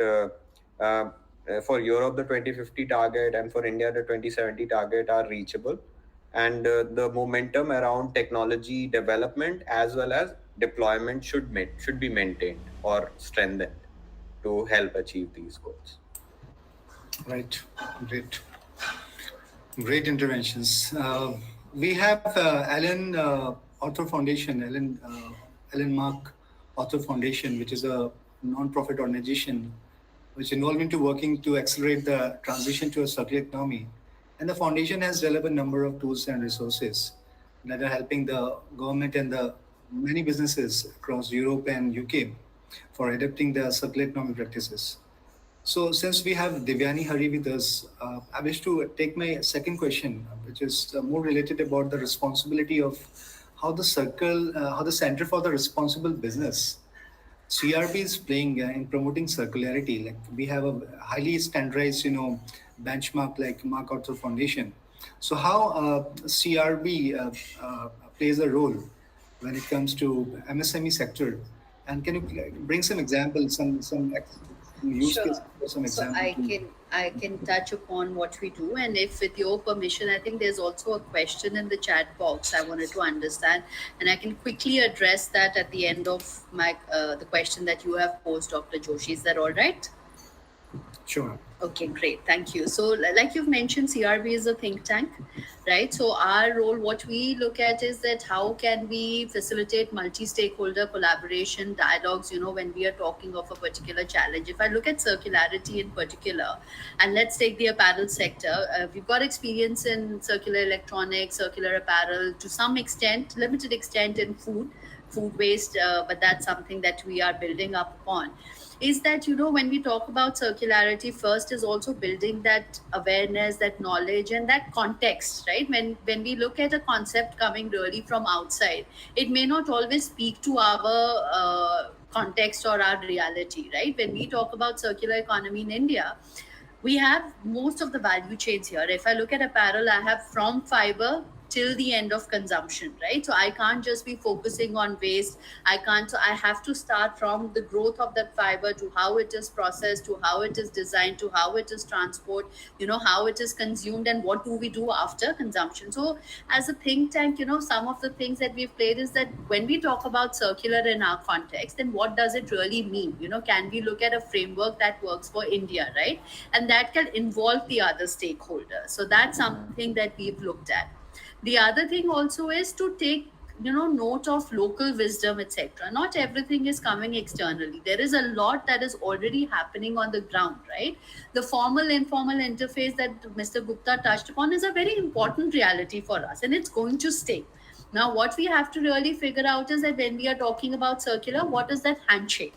for Europe the 2050 target and for India the 2070 target are reachable, and the momentum around technology development as well as deployment should be maintained or strengthened to help achieve these goals. Right. Great. Great interventions. We have Alan Author Foundation, Alan Mark Author Foundation, which is a non-profit organization which is involved into working to accelerate the transition to a circular economy. And the foundation has developed a number of tools and resources that are helping the government and the many businesses across Europe and UK for adapting the circular economy practices. So, since we have Devyani Hari with us, I wish to take my second question, which is more related about the responsibility of how the Center for the Responsible Business (CRB) is playing in promoting circularity. Like we have a highly standardized, benchmark like MacArthur Foundation. So, how CRB plays a role when it comes to MSME sector, and can you bring some examples, some use Sure. cases for some So examples? I can touch upon what we do, and if with your permission, I think there's also a question in the chat box I wanted to understand, and I can quickly address that at the end of my the question that you have posed, Dr. Joshi. Is that all right? Sure. Okay, great. Thank you. So, like you've mentioned, CRB is a think tank, right? So, our role, what we look at is that how can we facilitate multi-stakeholder collaboration, dialogues, when we are talking of a particular challenge. If I look at circularity in particular, and let's take the apparel sector, we've got experience in circular electronics, circular apparel, to some extent, limited extent in food waste, but that's something that we are building up upon. Is that when we talk about circularity, first is also building that awareness, that knowledge, and that context, right? When we look at a concept coming really from outside, it may not always speak to our context or our reality, right? When we talk about circular economy in India, we have most of the value chains here. If I look at apparel, I have from fiber till the end of consumption, right? So I can't just be focusing on waste. So I have to start from the growth of that fiber to how it is processed, to how it is designed, to how it is transported, how it is consumed, and what do we do after consumption. So as a think tank, some of the things that we've played is that when we talk about circular in our context, then what does it really mean? Can we look at a framework that works for India, right? And that can involve the other stakeholders. So that's something that we've looked at. The other thing also is to take note of local wisdom, etc. Not everything is coming externally. There is a lot that is already happening on the ground, right? The formal informal interface that Mr. Gupta touched upon is a very important reality for us, and it's going to stay. Now what we have to really figure out is that when we are talking about circular, what is that handshake,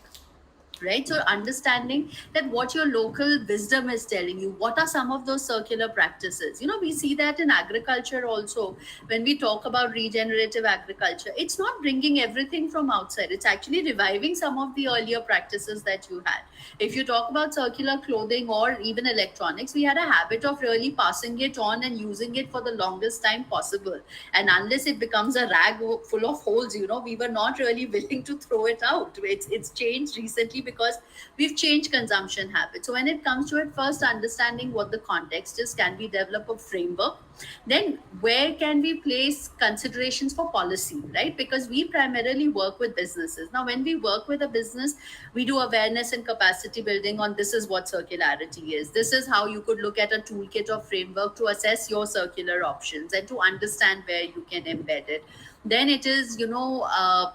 right? So understanding that what your local wisdom is telling you, what are some of those circular practices. We see that in agriculture also. When we talk about regenerative agriculture, it's not bringing everything from outside, it's actually reviving some of the earlier practices that you had. If you talk about circular clothing or even electronics, we had a habit of really passing it on and using it for the longest time possible, and unless it becomes a rag full of holes, we were not really willing to throw it out. It's changed recently because we've changed consumption habits. So when it comes to it, first understanding what the context is, can we develop a framework? Then where can we place considerations for policy, right? Because we primarily work with businesses. Now, when we work with a business, we do awareness and capacity building on this is what circularity is. This is how you could look at a toolkit or framework to assess your circular options and to understand where you can embed it. Then it is,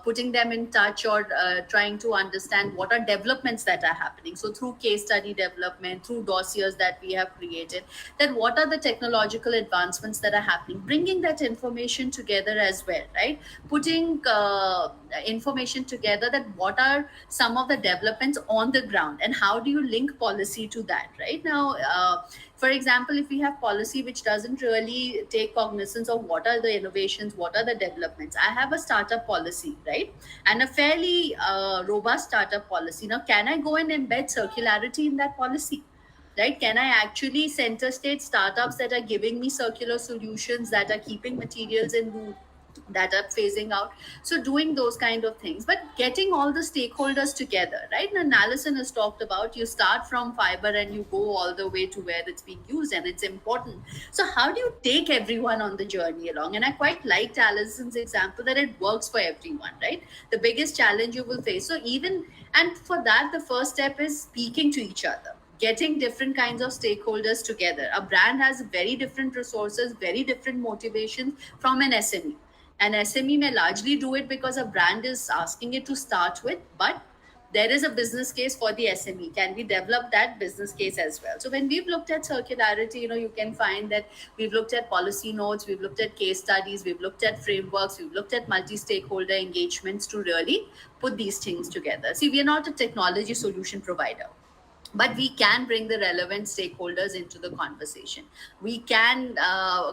putting them in touch or trying to understand what are developments that are happening. So through case study development, through dossiers that we have created, then what are the technological advancements that are happening, bringing that information together as well, right? Putting information together that what are some of the developments on the ground and how do you link policy to that, right? Now, For example, if we have policy which doesn't really take cognizance of what are the innovations, what are the developments. I have a startup policy, right? And a fairly robust startup policy. Now, can I go and embed circularity in that policy? Right? Can I actually center state startups that are giving me circular solutions, that are keeping materials in loop, that are phasing out? So doing those kind of things, but getting all the stakeholders together, right? And Alison has talked about, you start from fiber and you go all the way to where it's being used, and it's important. So how do you take everyone on the journey along? And I quite liked Alison's example that it works for everyone, right? The biggest challenge you will face. So even, and for that, the first step is speaking to each other, getting different kinds of stakeholders together. A brand has very different resources, very different motivations from an SME. An SME may largely do it because a brand is asking it to start with, but there is a business case for the SME. Can we develop that business case as well? So when we've looked at circularity, you can find that we've looked at policy notes, we've looked at case studies, we've looked at frameworks, we've looked at multi-stakeholder engagements to really put these things together. See, we are not a technology solution provider, but we can bring the relevant stakeholders into the conversation. We can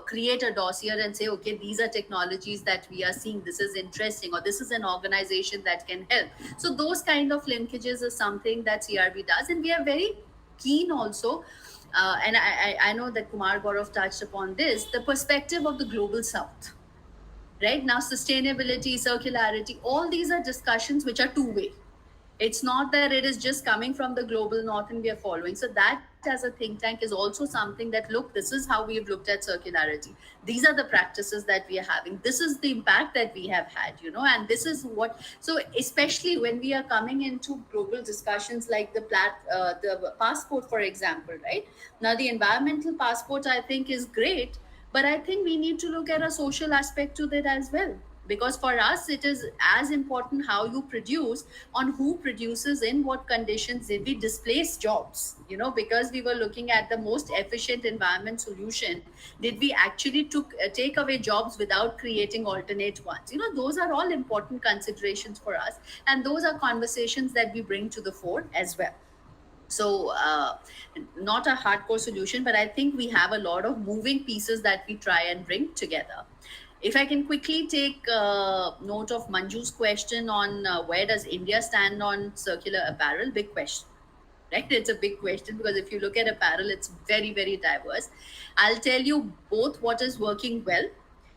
create a dossier and say, okay, these are technologies that we are seeing, this is interesting, or this is an organization that can help. So those kind of linkages is something that CRB does, and we are very keen also, and I know that Kumar Gaurav touched upon this, the perspective of the global south. Right now, sustainability, circularity, all these are discussions which are two-way. It's not that it is just coming from the global north and we are following. So that as a think tank is also something that, look, this is how we've looked at circularity. These are the practices that we are having. This is the impact that we have had, and this is what, so especially when we are coming into global discussions like the passport, for example, right? Now, the environmental passport, I think, is great, but I think we need to look at a social aspect to that as well. Because for us, it is as important how you produce, on who produces, in what conditions. Did we displace jobs? Because we were looking at the most efficient environment solution. Did we actually take away jobs without creating alternate ones? Those are all important considerations for us. And those are conversations that we bring to the fore as well. So not a hardcore solution, but I think we have a lot of moving pieces that we try and bring together. If I can quickly take note of Manju's question on where does India stand on circular apparel, big question, right? It's a big question because if you look at apparel, it's very, very diverse. I'll tell you both what is working well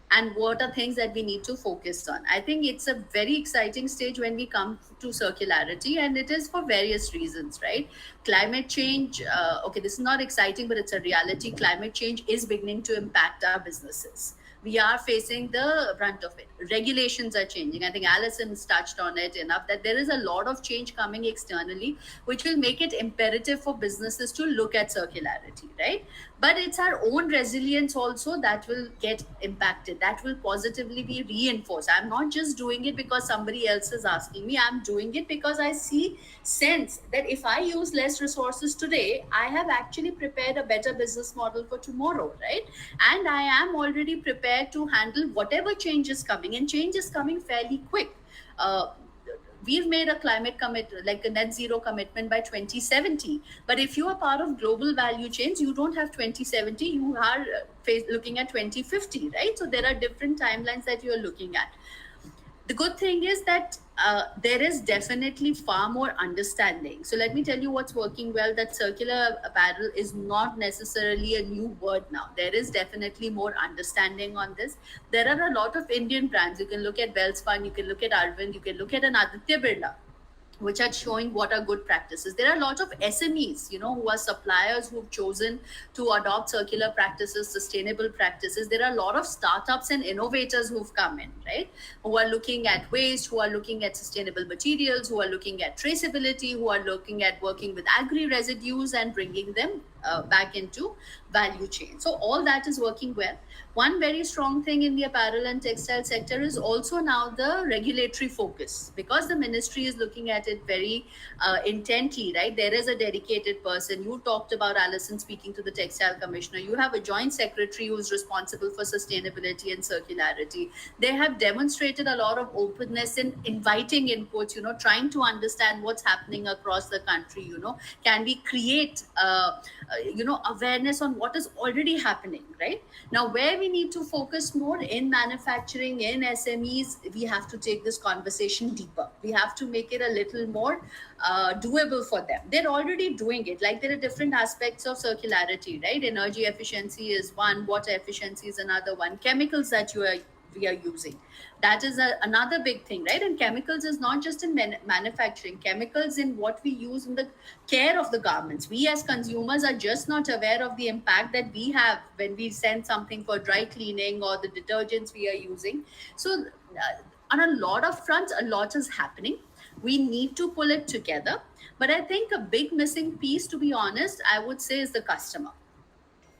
and what are things that we need to focus on. I think it's a very exciting stage when we come to circularity, and it is for various reasons, right? Climate change, okay, this is not exciting, but it's a reality. Climate change is beginning to impact our businesses. We are facing the brunt of it. Regulations are changing. I think Alison's touched on it enough that there is a lot of change coming externally, which will make it imperative for businesses to look at circularity, right? But it's our own resilience also that will get impacted. That will positively be reinforced. I'm not just doing it because somebody else is asking me. I'm doing it because I sense that if I use less resources today, I have actually prepared a better business model for tomorrow, right? And I am already prepared to handle whatever change is coming, and change is coming fairly quick. We've made a climate like a net zero commitment by 2070. But if you are part of global value chains, you don't have 2070, you are looking at 2050, right? So there are different timelines that you're looking at. The good thing is that there is definitely far more understanding. So let me tell you what's working well, that circular apparel is not necessarily a new word now. There is definitely more understanding on this. There are a lot of Indian brands. You can look at Welspun, you can look at Arvind, you can look at an Aditya Birla, which are showing what are good practices. There are a lot of SMEs, who are suppliers who've chosen to adopt circular practices, sustainable practices. There are a lot of startups and innovators who've come in, right? Who are looking at waste, who are looking at sustainable materials, who are looking at traceability, who are looking at working with agri residues and bringing them back into value chain. So all that is working well. One very strong thing in the apparel and textile sector is also now the regulatory focus, because the ministry is looking at it very intently, right? There is a dedicated person. You talked about Alison speaking to the textile commissioner. You have a joint secretary who is responsible for sustainability and circularity. They have demonstrated a lot of openness in inviting inputs, trying to understand what's happening across the country. Can we create awareness on what is already happening, right? Now, where we need to focus more in manufacturing, in SMEs, we have to take this conversation deeper. We have to make it a little more doable for them. They're already doing it. Like, there are different aspects of circularity, right? Energy efficiency is one, water efficiency is another one, chemicals that we are using, that is another big thing, right? And chemicals is not just in manufacturing, chemicals in what we use in the care of the garments. We as consumers are just not aware of the impact that we have when we send something for dry cleaning or the detergents we are using. So on a lot of fronts, a lot is happening. We need to pull it together. But I think a big missing piece, to be honest, I would say, is the customer.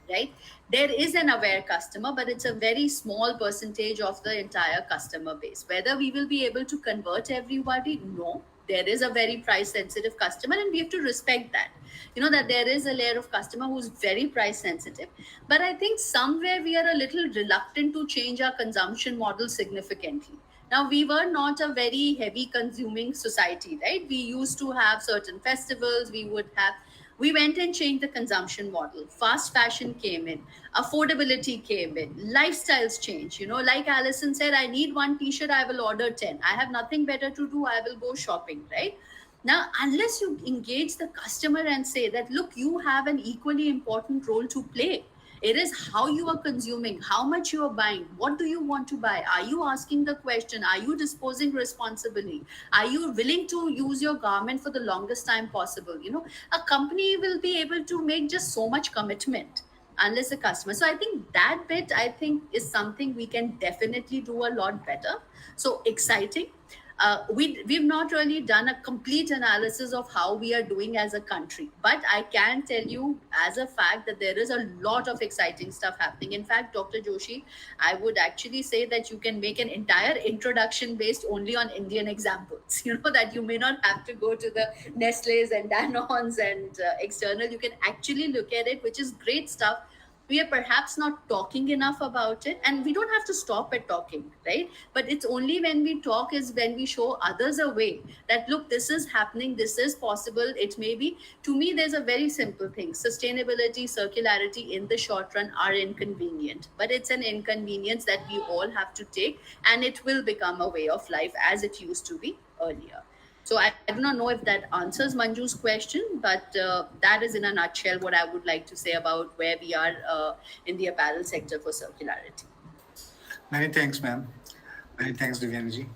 Right? There is an aware customer, but it's a very small percentage of the entire customer base. Whether we will be able to convert everybody, no. There is a very price sensitive customer, and we have to respect that. That there is a layer of customer who's very price sensitive. But I think somewhere we are a little reluctant to change our consumption model significantly. Now, we were not a very heavy consuming society, right? We used to have certain festivals, we went and changed the consumption model. Fast fashion came in, affordability came in, lifestyles changed. Like Alison said, I need one t-shirt, I will order 10. I have nothing better to do, I will go shopping, right? Now, unless you engage the customer and say that, look, you have an equally important role to play. It is how you are consuming, how much you are buying, what do you want to buy? Are you asking the question? Are you disposing responsibly? Are you willing to use your garment for the longest time possible? A company will be able to make just so much commitment unless a customer. So I think that bit, is something we can definitely do a lot better. So exciting. We've not really done a complete analysis of how we are doing as a country, but I can tell you as a fact that there is a lot of exciting stuff happening. In fact, Dr. Joshi, I would actually say that you can make an entire introduction based only on Indian examples, that you may not have to go to the Nestle's and Danone's and external. You can actually look at it, which is great stuff. We are perhaps not talking enough about it, and we don't have to stop at talking, right? But it's only when we talk is when we show others a way that, look, this is happening, this is possible. It may be, to me, there's a very simple thing. Sustainability, circularity in the short run are inconvenient, but it's an inconvenience that we all have to take, and it will become a way of life as it used to be earlier. So I do not know if that answers Manju's question, but that is in a nutshell what I would like to say about where we are in the apparel sector for circularity. Many thanks, ma'am. Many thanks, Devyani ji.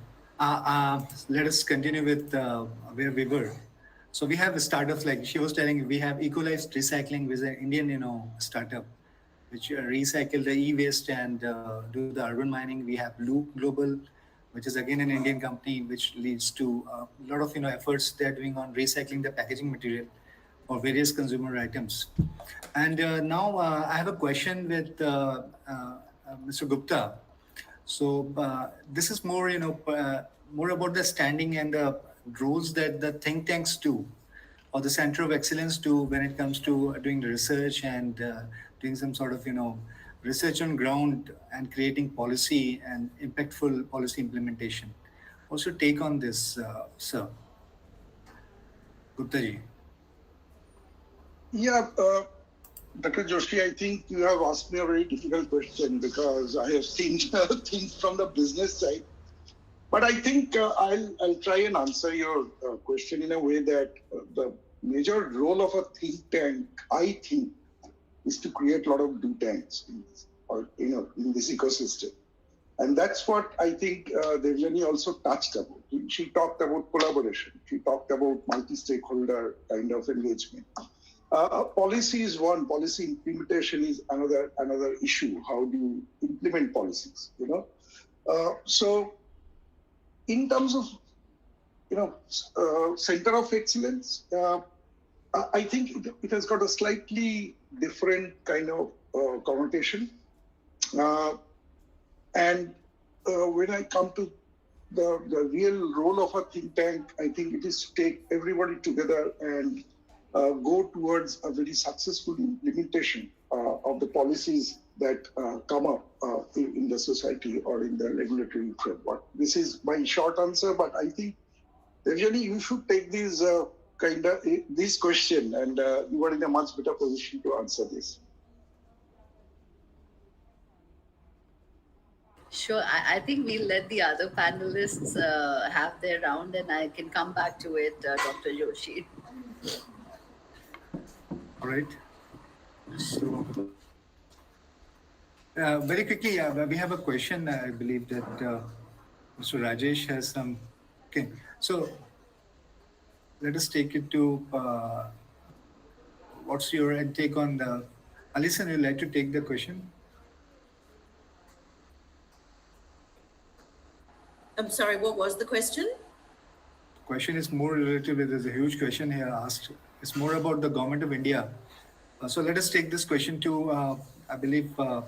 Let us continue with where we were. So we have startups, like she was telling, we have Ecolized Recycling, with an Indian, startup, which recycle the e-waste and do the urban mining. We have Loop Global, which is again an Indian company, which leads to a lot of efforts they're doing on recycling the packaging material for various consumer items. And now I have a question with Mr. Gupta. So this is more, more about the standing and the roles that the think tanks do, or the Center of Excellence do when it comes to doing the research and doing some sort of, research on ground and creating policy and impactful policy implementation. What's your take on this, sir? Gupta ji. Yeah, Dr. Joshi, I think you have asked me a very difficult question, because I have seen things from the business side. But I think I'll try and answer your question in a way that the major role of a think tank, I think, is to create a lot of do tanks in this ecosystem. And that's what I think Devyani also touched about. She talked about collaboration. She talked about multi-stakeholder kind of engagement. Policy is one. Policy implementation is another issue. How do you implement policies? So, in terms of Center of Excellence, I think it has got a slightly different kind of connotation. And when I come to the real role of a think tank, I think it is to take everybody together and go towards a very successful implementation of the policies that come up in the society or in the regulatory framework. This is my short answer, but I think Devyani, you should take this question, and you are in a much better position to answer this. Sure. I think we'll let the other panelists have their round, and I can come back to it, Dr. Joshi. All right. So, very quickly, we have a question. I believe that Mr. Rajesh has some. Okay. So, let us take it to what's your take on the. Alison, would you like to take the question? I'm sorry, what was the question? The question is more relative. There's a huge question here asked. It's more about the government of India. So let us take this question to, I believe. I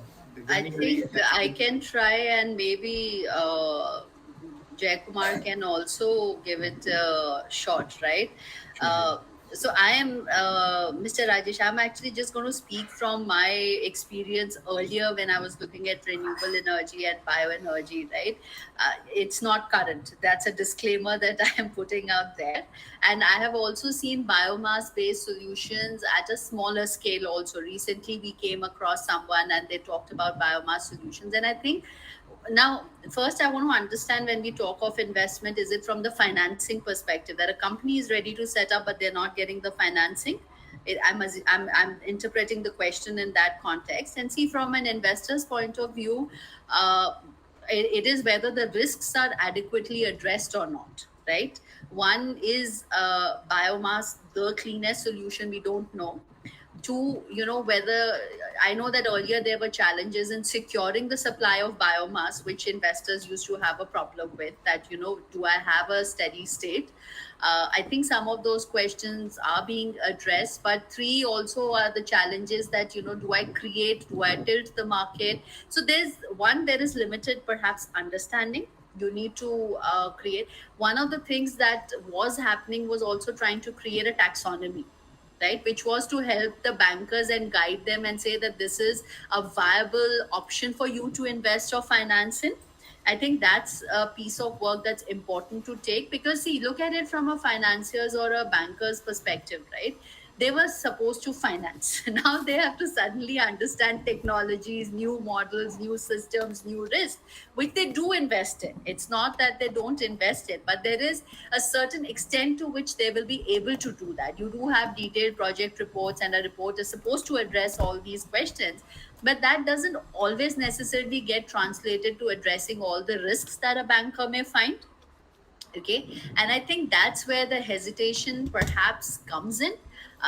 think I can try, and maybe Jaykumar can also give it a shot, right? So I am, Mr. Rajesh, I'm actually just going to speak from my experience earlier when I was looking at renewable energy and bioenergy, right? It's not current. That's a disclaimer that I am putting out there. And I have also seen biomass-based solutions at a smaller scale also. Recently, we came across someone and they talked about biomass solutions. And I think now, first, I want to understand when we talk of investment, is it from the financing perspective that a company is ready to set up, but they're not getting the financing? I'm interpreting the question in that context. And see, from an investor's point of view, it is whether the risks are adequately addressed or not, right? One is biomass, the cleanest solution, we don't know. Two, whether I know that earlier there were challenges in securing the supply of biomass, which investors used to have a problem with, that, do I have a steady state? I think some of those questions are being addressed, but three also are the challenges that, do I tilt the market? So there is limited perhaps understanding. You need to create. One of the things that was happening was also trying to create a taxonomy, right, which was to help the bankers and guide them and say that this is a viable option for you to invest or finance in. I think that's a piece of work that's important to take, because see, look at it from a financier's or a banker's perspective, right? They were supposed to finance. Now they have to suddenly understand technologies, new models, new systems, new risks, which they do invest in. It's not that they don't invest in, but there is a certain extent to which they will be able to do that. You do have detailed project reports, and a report is supposed to address all these questions, but that doesn't always necessarily get translated to addressing all the risks that a banker may find. Okay, and I think that's where the hesitation perhaps comes in.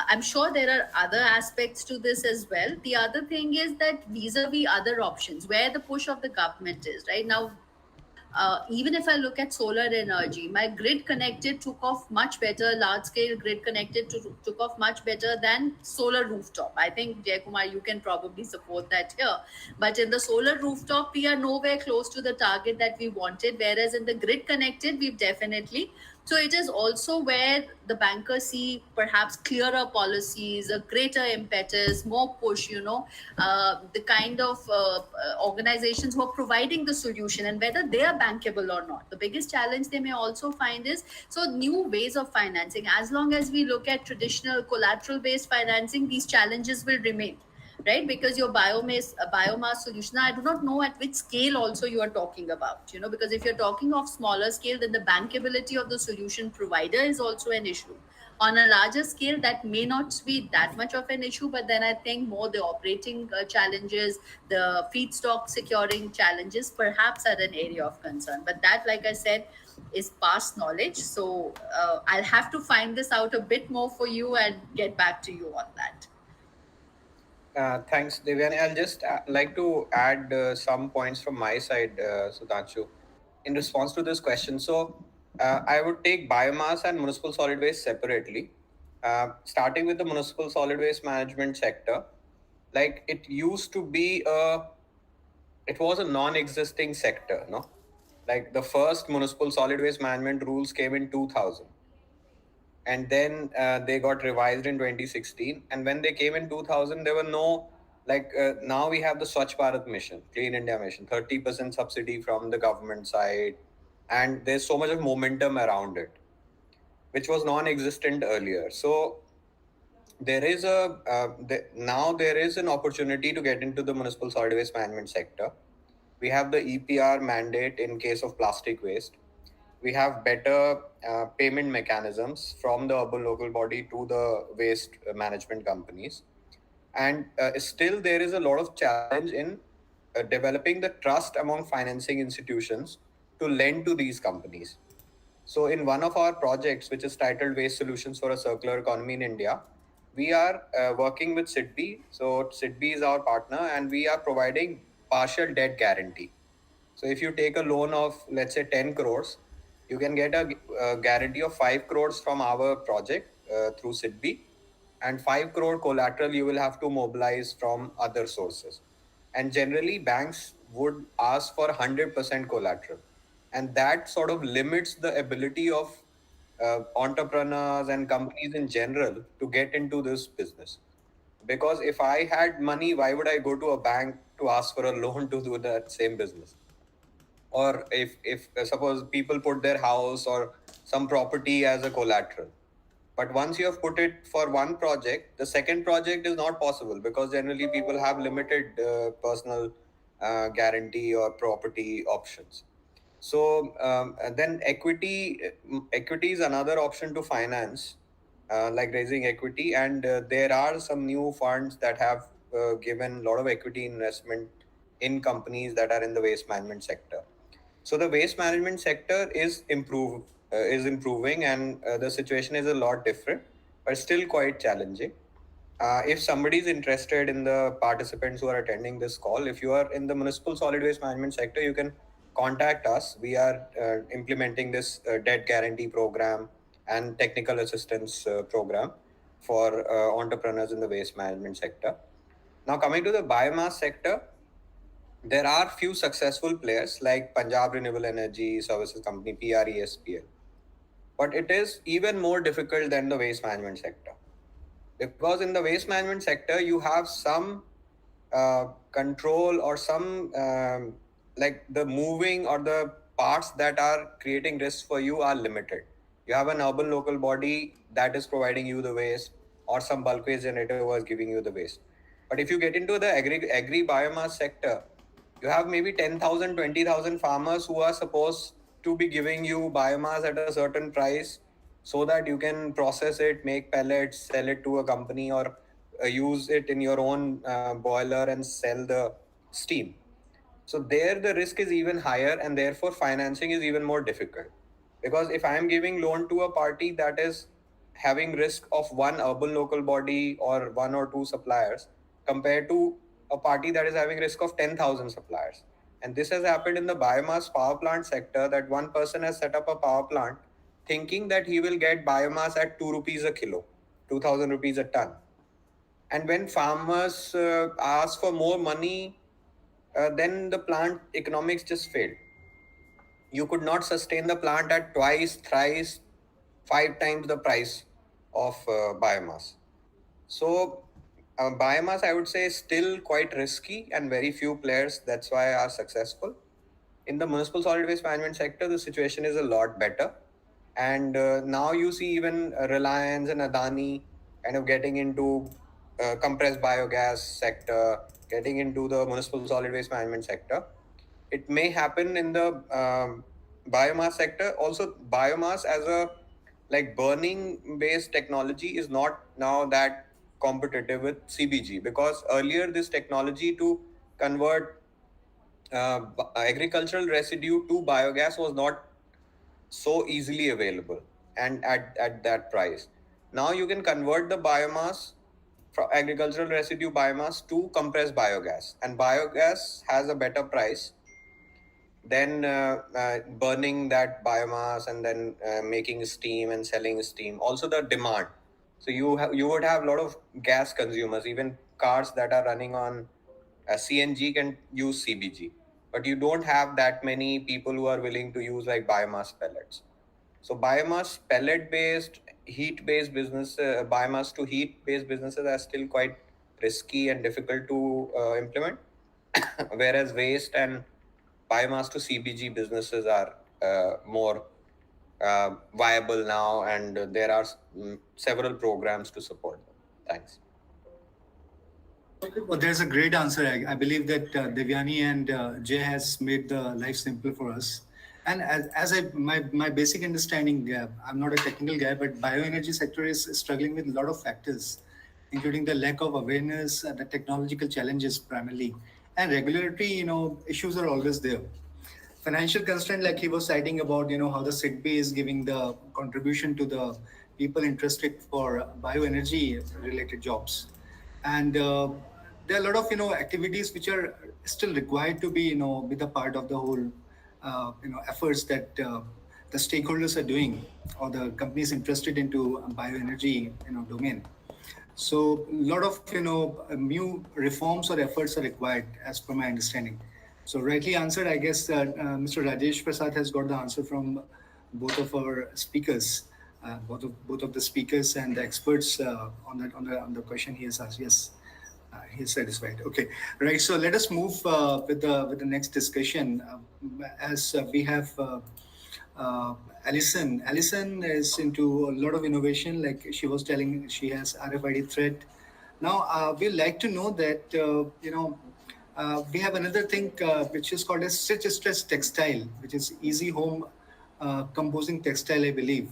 I'm sure there are other aspects to this as well. The other thing is that vis-a-vis other options, where the push of the government is right now. Even if I look at solar energy, my grid connected took off much better, large scale grid connected took off much better than solar rooftop. I think, Jaykumar, you can probably support that here. But in the solar rooftop, we are nowhere close to the target that we wanted, whereas in the grid connected, we've definitely. So it is also where the bankers see perhaps clearer policies, a greater impetus, more push, the kind of organizations who are providing the solution and whether they are bankable or not. The biggest challenge they may also find is new ways of financing. As long as we look at traditional collateral-based financing, these challenges will remain. Right, because your biomass solution, I do not know at which scale also you are talking about, because if you're talking of smaller scale, then the bankability of the solution provider is also an issue. On a larger scale, that may not be that much of an issue, but then I think more the operating challenges, the feedstock securing challenges perhaps are an area of concern. But that, like I said, is past knowledge. So I'll have to find this out a bit more for you and get back to you on that. Thanks, Devyani. I'll just like to add some points from my side, Sudhanshu, in response to this question. So I would take biomass and municipal solid waste separately. Starting with the municipal solid waste management sector, like it used to be it was a non-existing sector, no? Like the first municipal solid waste management rules came in 2000, and then they got revised in 2016. And when they came in 2000, there were no, like now we have the Swachh Bharat mission, Clean India mission, 30% subsidy from the government side, and there's so much of momentum around it, which was non-existent earlier. So there is now there is an opportunity to get into the municipal solid waste management sector. We have the EPR mandate in case of plastic waste. We have better payment mechanisms from the urban local body to the waste management companies. And still, there is a lot of challenge in developing the trust among financing institutions to lend to these companies. So, in one of our projects, which is titled Waste Solutions for a Circular Economy in India, we are working with SIDBI. So, SIDBI is our partner, and we are providing partial debt guarantee. So, if you take a loan of, let's say, 10 crores, you can get a guarantee of 5 crores from our project through SIDBI, and 5 crore collateral you will have to mobilize from other sources. And generally, banks would ask for 100% collateral, and that sort of limits the ability of entrepreneurs and companies in general to get into this business. Because if I had money, why would I go to a bank to ask for a loan to do that same business? Or if suppose people put their house or some property as a collateral, but once you have put it for one project, the second project is not possible, because generally people have limited personal guarantee or property options. So and then equity is another option to finance, like raising equity. And there are some new funds that have given a lot of equity investment in companies that are in the waste management sector. So the waste management sector is improving, and the situation is a lot different, but still quite challenging. If somebody is interested, in the participants who are attending this call, if you are in the municipal solid waste management sector, you can contact us. We are implementing this debt guarantee program and technical assistance program for entrepreneurs in the waste management sector. Now, coming to the biomass sector, there are few successful players like Punjab Renewable Energy Services Company, PRESPL, but it is even more difficult than the waste management sector, because in the waste management sector you have some control, or some like the moving or the parts that are creating risks for you are limited. You have an urban local body that is providing you the waste, or some bulk waste generator who is giving you the waste. But if you get into the agri biomass sector, you have maybe 10,000, 20,000 farmers who are supposed to be giving you biomass at a certain price, so that you can process it, make pellets, sell it to a company, or use it in your own boiler and sell the steam. So there the risk is even higher, and therefore financing is even more difficult. Because if I am giving loan to a party that is having risk of one urban local body or one or two suppliers, compared to a party that is having risk of 10,000 suppliers. And this has happened in the biomass power plant sector, that one person has set up a power plant thinking that he will get biomass at 2 rupees a kilo, 2000 rupees a ton. And when farmers ask for more money, then the plant economics just failed. You could not sustain the plant at twice, thrice, 5 times the price of biomass. So biomass, I would say, is still quite risky, and very few players, that's why, are successful. In the municipal solid waste management sector, the situation is a lot better. And now you see even Reliance and Adani kind of getting into compressed biogas sector, getting into the municipal solid waste management sector. It may happen in the biomass sector also. Biomass as a, like, burning based technology is not now that competitive with CBG, because earlier this technology to convert agricultural residue to biogas was not so easily available and at that price. Now you can convert the biomass from agricultural residue biomass to compressed biogas, and biogas has a better price than burning that biomass and then making steam and selling steam. Also the demand. So you would have a lot of gas consumers, even cars that are running on CNG can use CBG, but you don't have that many people who are willing to use like biomass pellets. So biomass pellet based, heat based business, biomass to heat based businesses are still quite risky and difficult to implement, whereas waste and biomass to CBG businesses are more viable now, and there are several programs to support them. Thanks. Well, there's a great answer. I believe that Devyani and Jay has made the life simple for us. And my basic understanding, I'm not a technical guy, but bioenergy sector is struggling with a lot of factors, including the lack of awareness, the technological challenges primarily, and regulatory, issues are always there. Financial constraint, like he was citing about, how the SIDBI is giving the contribution to the people interested for bioenergy related jobs. And there are a lot of, activities which are still required to be, be the part of the whole, efforts that the stakeholders are doing, or the companies interested into bioenergy, domain. So a lot of, new reforms or efforts are required as per my understanding. So rightly answered, I guess Mr. Rajesh Prasad has got the answer from both of our speakers, both of the speakers and the experts on the question he has asked. Yes, he is satisfied. Okay, right. So let us move with the next discussion. As we have Alison. Alison is into a lot of innovation. Like she was telling, she has RFID thread. Now we'd like to know that we have another thing which is called as stitch stress textile, which is easy home composing textile, I believe,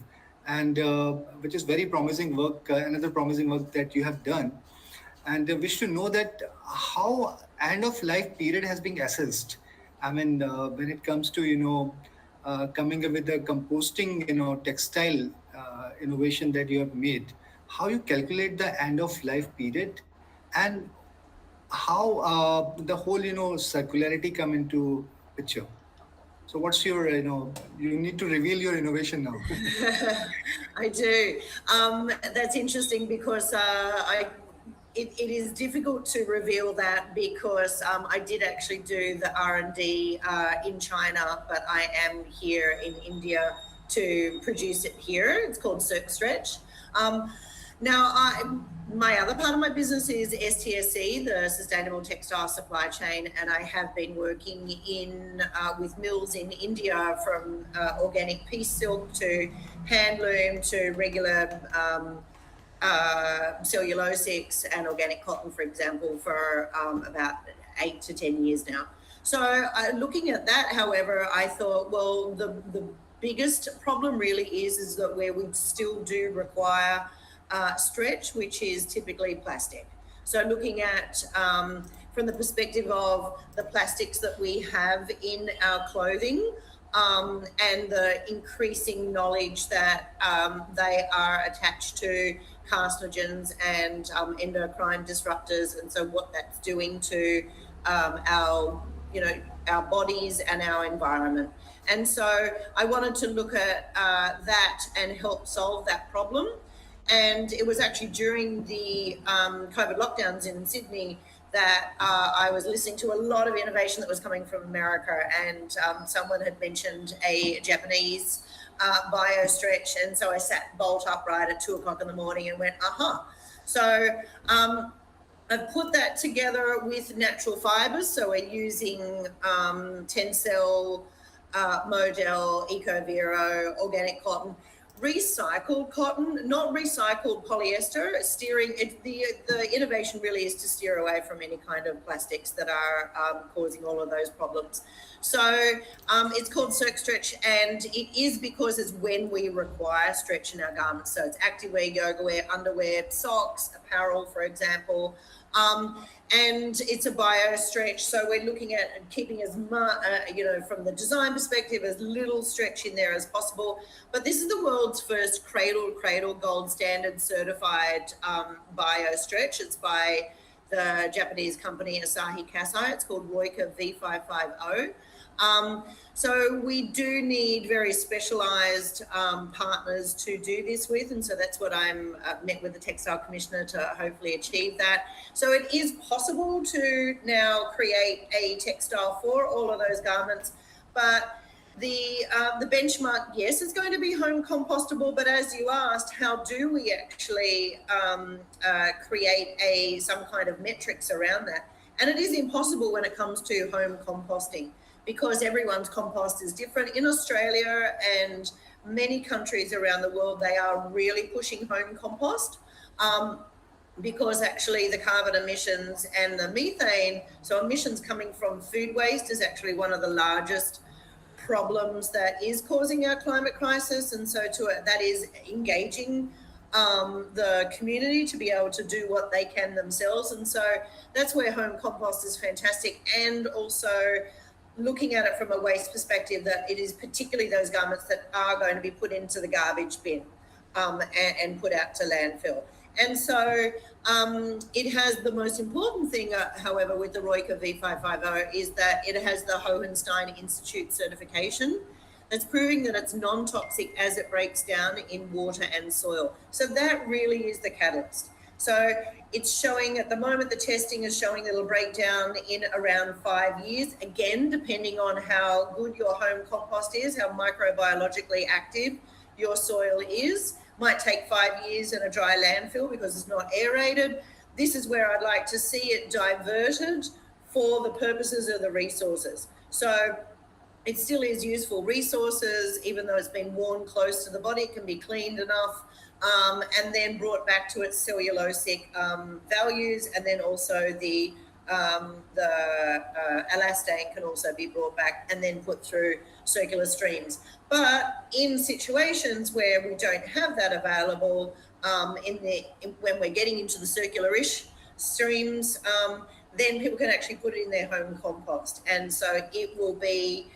and which is very promising work. Another promising work that you have done, and wish to know that how end of life period has been assessed. I mean, when it comes to coming up with the composting textile innovation that you have made, how you calculate the end of life period, and how the whole circularity come into picture. So what's your you need to reveal your innovation now. I do. That's interesting because it is difficult to reveal that because I did actually do the R&D in China, but I am here in India to produce it here. It's called Circstretch. Now, my other part of my business is STSC, the Sustainable Textile Supply Chain, and I have been working with mills in India from organic piece silk to handloom to regular cellulosics and organic cotton, for example, for about 8 to 10 years now. So looking at that, however, I thought, well, the biggest problem really is that where we still do require stretch, which is typically plastic. So looking at from the perspective of the plastics that we have in our clothing and the increasing knowledge that they are attached to carcinogens and endocrine disruptors, and so what that's doing to our bodies and our environment. And so I wanted to look at that and help solve that problem. And it was actually during the COVID lockdowns in Sydney that I was listening to a lot of innovation that was coming from America, and someone had mentioned a Japanese BioStretch, and so I sat bolt upright at 2 o'clock in the morning and went, aha. So I've put that together with natural fibers, so we're using Tencel, Model, EcoVero, organic cotton, recycled cotton, not recycled polyester. The innovation really is to steer away from any kind of plastics that are causing all of those problems. So it's called Circstretch, and it is because it's when we require stretch in our garments. So it's activewear, yoga wear, underwear, socks, apparel, for example. And it's a bio stretch, so we're looking at keeping as much, from the design perspective, as little stretch in there as possible. But this is the world's first cradle gold standard certified bio stretch. It's by the Japanese company Asahi Kasei. It's called Roika V550. So we do need very specialised partners to do this with, and so that's what I'm met with the Textile Commissioner to hopefully achieve that. So it is possible to now create a textile for all of those garments, but the benchmark, yes, is going to be home compostable, but as you asked, how do we actually create some kind of metrics around that? And it is impossible when it comes to home composting, because everyone's compost is different. In Australia and many countries around the world, they are really pushing home compost because actually the carbon emissions and the methane, so emissions coming from food waste, is actually one of the largest problems that is causing our climate crisis. And so that is engaging the community to be able to do what they can themselves. And so that's where home compost is fantastic, and also looking at it from a waste perspective, that it is particularly those garments that are going to be put into the garbage bin and put out to landfill. And so it has the most important thing, however, with the ROICA V550 is that it has the Hohenstein Institute certification that's proving that it's non-toxic as it breaks down in water and soil. So that really is the catalyst. So it's showing at the moment, the testing is showing that it'll break down in around 5 years. Again, depending on how good your home compost is, how microbiologically active your soil is. Might take 5 years in a dry landfill because it's not aerated. This is where I'd like to see it diverted for the purposes of the resources. So it still is useful resources, even though it's been worn close to the body, it can be cleaned enough and then brought back to its cellulosic values, and then also the elastane can also be brought back and then put through circular streams. But in situations where we don't have that available, when we're getting into the circular-ish streams, then people can actually put it in their home compost. And so it will be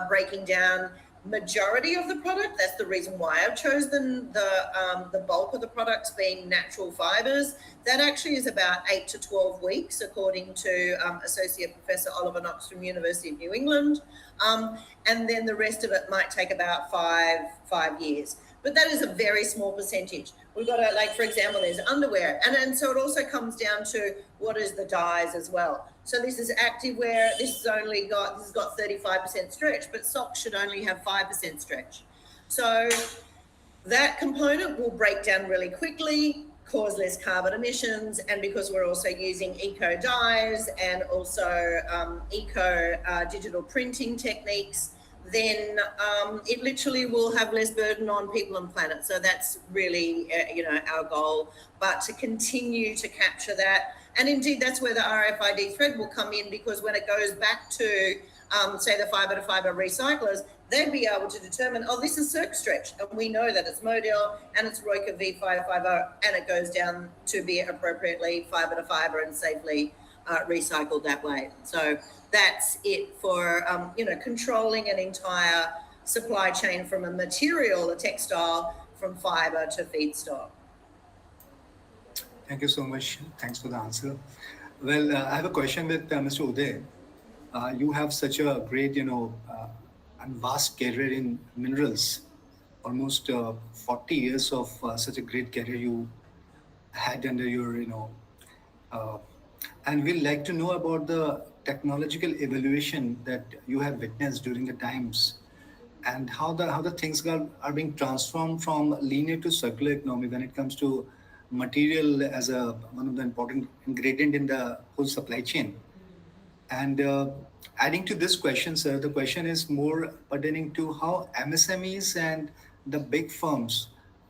breaking down majority of the product. That's the reason why I've chosen the bulk of the products being natural fibers. That actually is about 8 to 12 weeks, according to Associate Professor Oliver Knox from University of New England. And then the rest of it might take about five years. But that is a very small percentage. We've got like, for example, there's underwear. And so it also comes down to what is the dyes as well. So this is activewear. This has got 35% stretch, but socks should only have 5% stretch. So that component will break down really quickly, cause less carbon emissions, and because we're also using eco dyes and also eco digital printing techniques, then it literally will have less burden on people and planet. So that's really, our goal, but to continue to capture that. And indeed, that's where the RFiD thread will come in, because when it goes back to, say, the fiber-to-fiber recyclers, they'd be able to determine, oh, this is circ stretch, and we know that it's modal and it's ROICA V550, and it goes down to be appropriately fiber-to-fiber and safely recycled that way. So that's it for, controlling an entire supply chain from a material, a textile, from fiber to feedstock. Thank you so much. Thanks for the answer. Well, I have a question with Mr. Uday. You have such a great, and vast career in minerals. Almost 40 years of such a great career you had under your, and we'd like to know about the technological evolution that you have witnessed during the times, and how the things are being transformed from linear to circular economy when it comes to material as one of the important ingredient in the whole supply chain. And adding to this question, sir, the question is more pertaining to how MSMEs and the big firms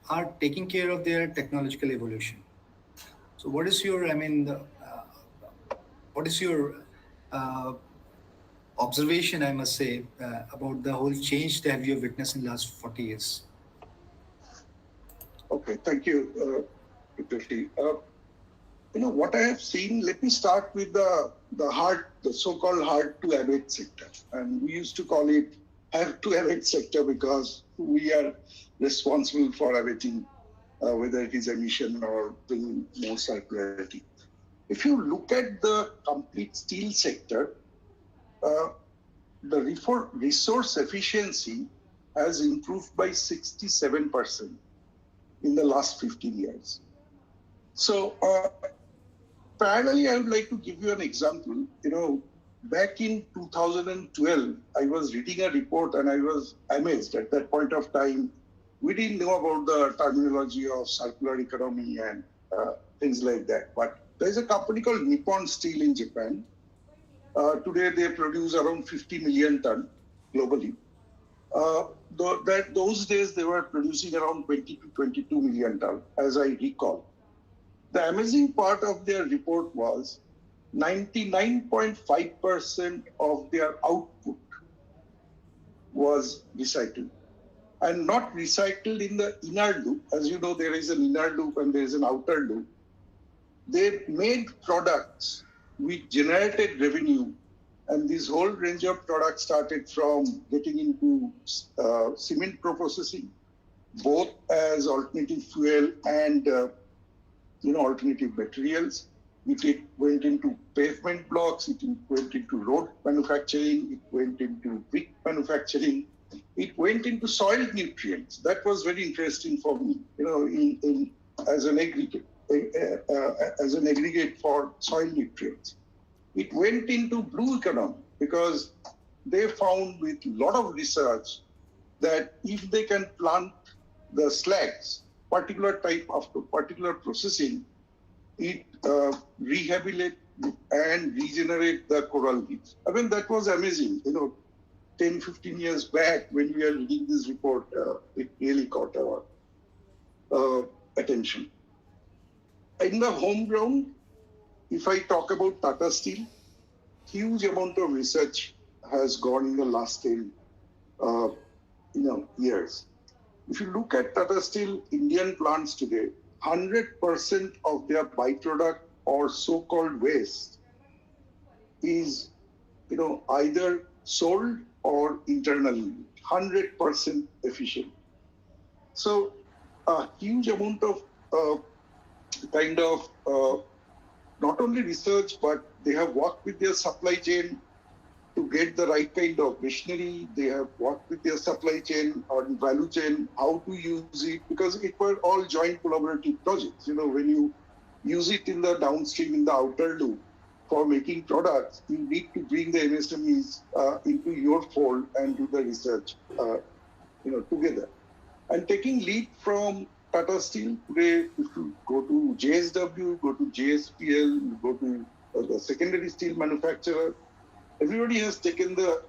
are taking care of their technological evolution. So what is your, observation, I must say, about the whole change that you have witnessed in the last 40 years? Okay, thank you, Prithvi. What I have seen, let me start with the so-called hard to abate sector. And we used to call it have to abate sector because we are responsible for abating, whether it is emission or bringing more circularity. If you look at the complete steel sector, the resource efficiency has improved by 67% in the last 15 years. So parallelly, I would like to give you an example. Back in 2012, I was reading a report and I was amazed. At that point of time, we didn't know about the terminology of circular economy and things like that. But there's a company called Nippon Steel in Japan. Today, they produce around 50 million tons globally. Those days, they were producing around 20 to 22 million tons, as I recall. The amazing part of their report was 99.5% of their output was recycled. And not recycled in the inner loop. As you know, there is an inner loop and there is an outer loop. They made products which generated revenue, and this whole range of products started from getting into cement processing, both as alternative fuel and alternative materials. It went into pavement blocks, it went into road manufacturing, it went into brick manufacturing, it went into soil nutrients. That was very interesting for me, as an aggregate for soil nutrients. It went into blue economy because they found with a lot of research that if they can plant the slags, particular type of particular processing, it rehabilitate and regenerate the coral reefs. I mean, that was amazing. 10, 15 years back when we are reading this report, it really caught our attention. In the home ground, if I talk about Tata Steel, huge amount of research has gone in the last 10 years. If you look at Tata Steel Indian plants today, 100% of their byproduct or so-called waste is, either sold or internally, 100% efficient. So a huge amount of not only research, but they have worked with their supply chain to get the right kind of machinery. They have worked with their supply chain or value chain, how to use it, because it were all joint collaborative projects. When you use it in the downstream, in the outer loop for making products, you need to bring the MSMEs into your fold and do the research, together. And taking lead from Tata Steel, today, if you go to JSW, go to JSPL, you go to the secondary steel manufacturer, everybody has taken the,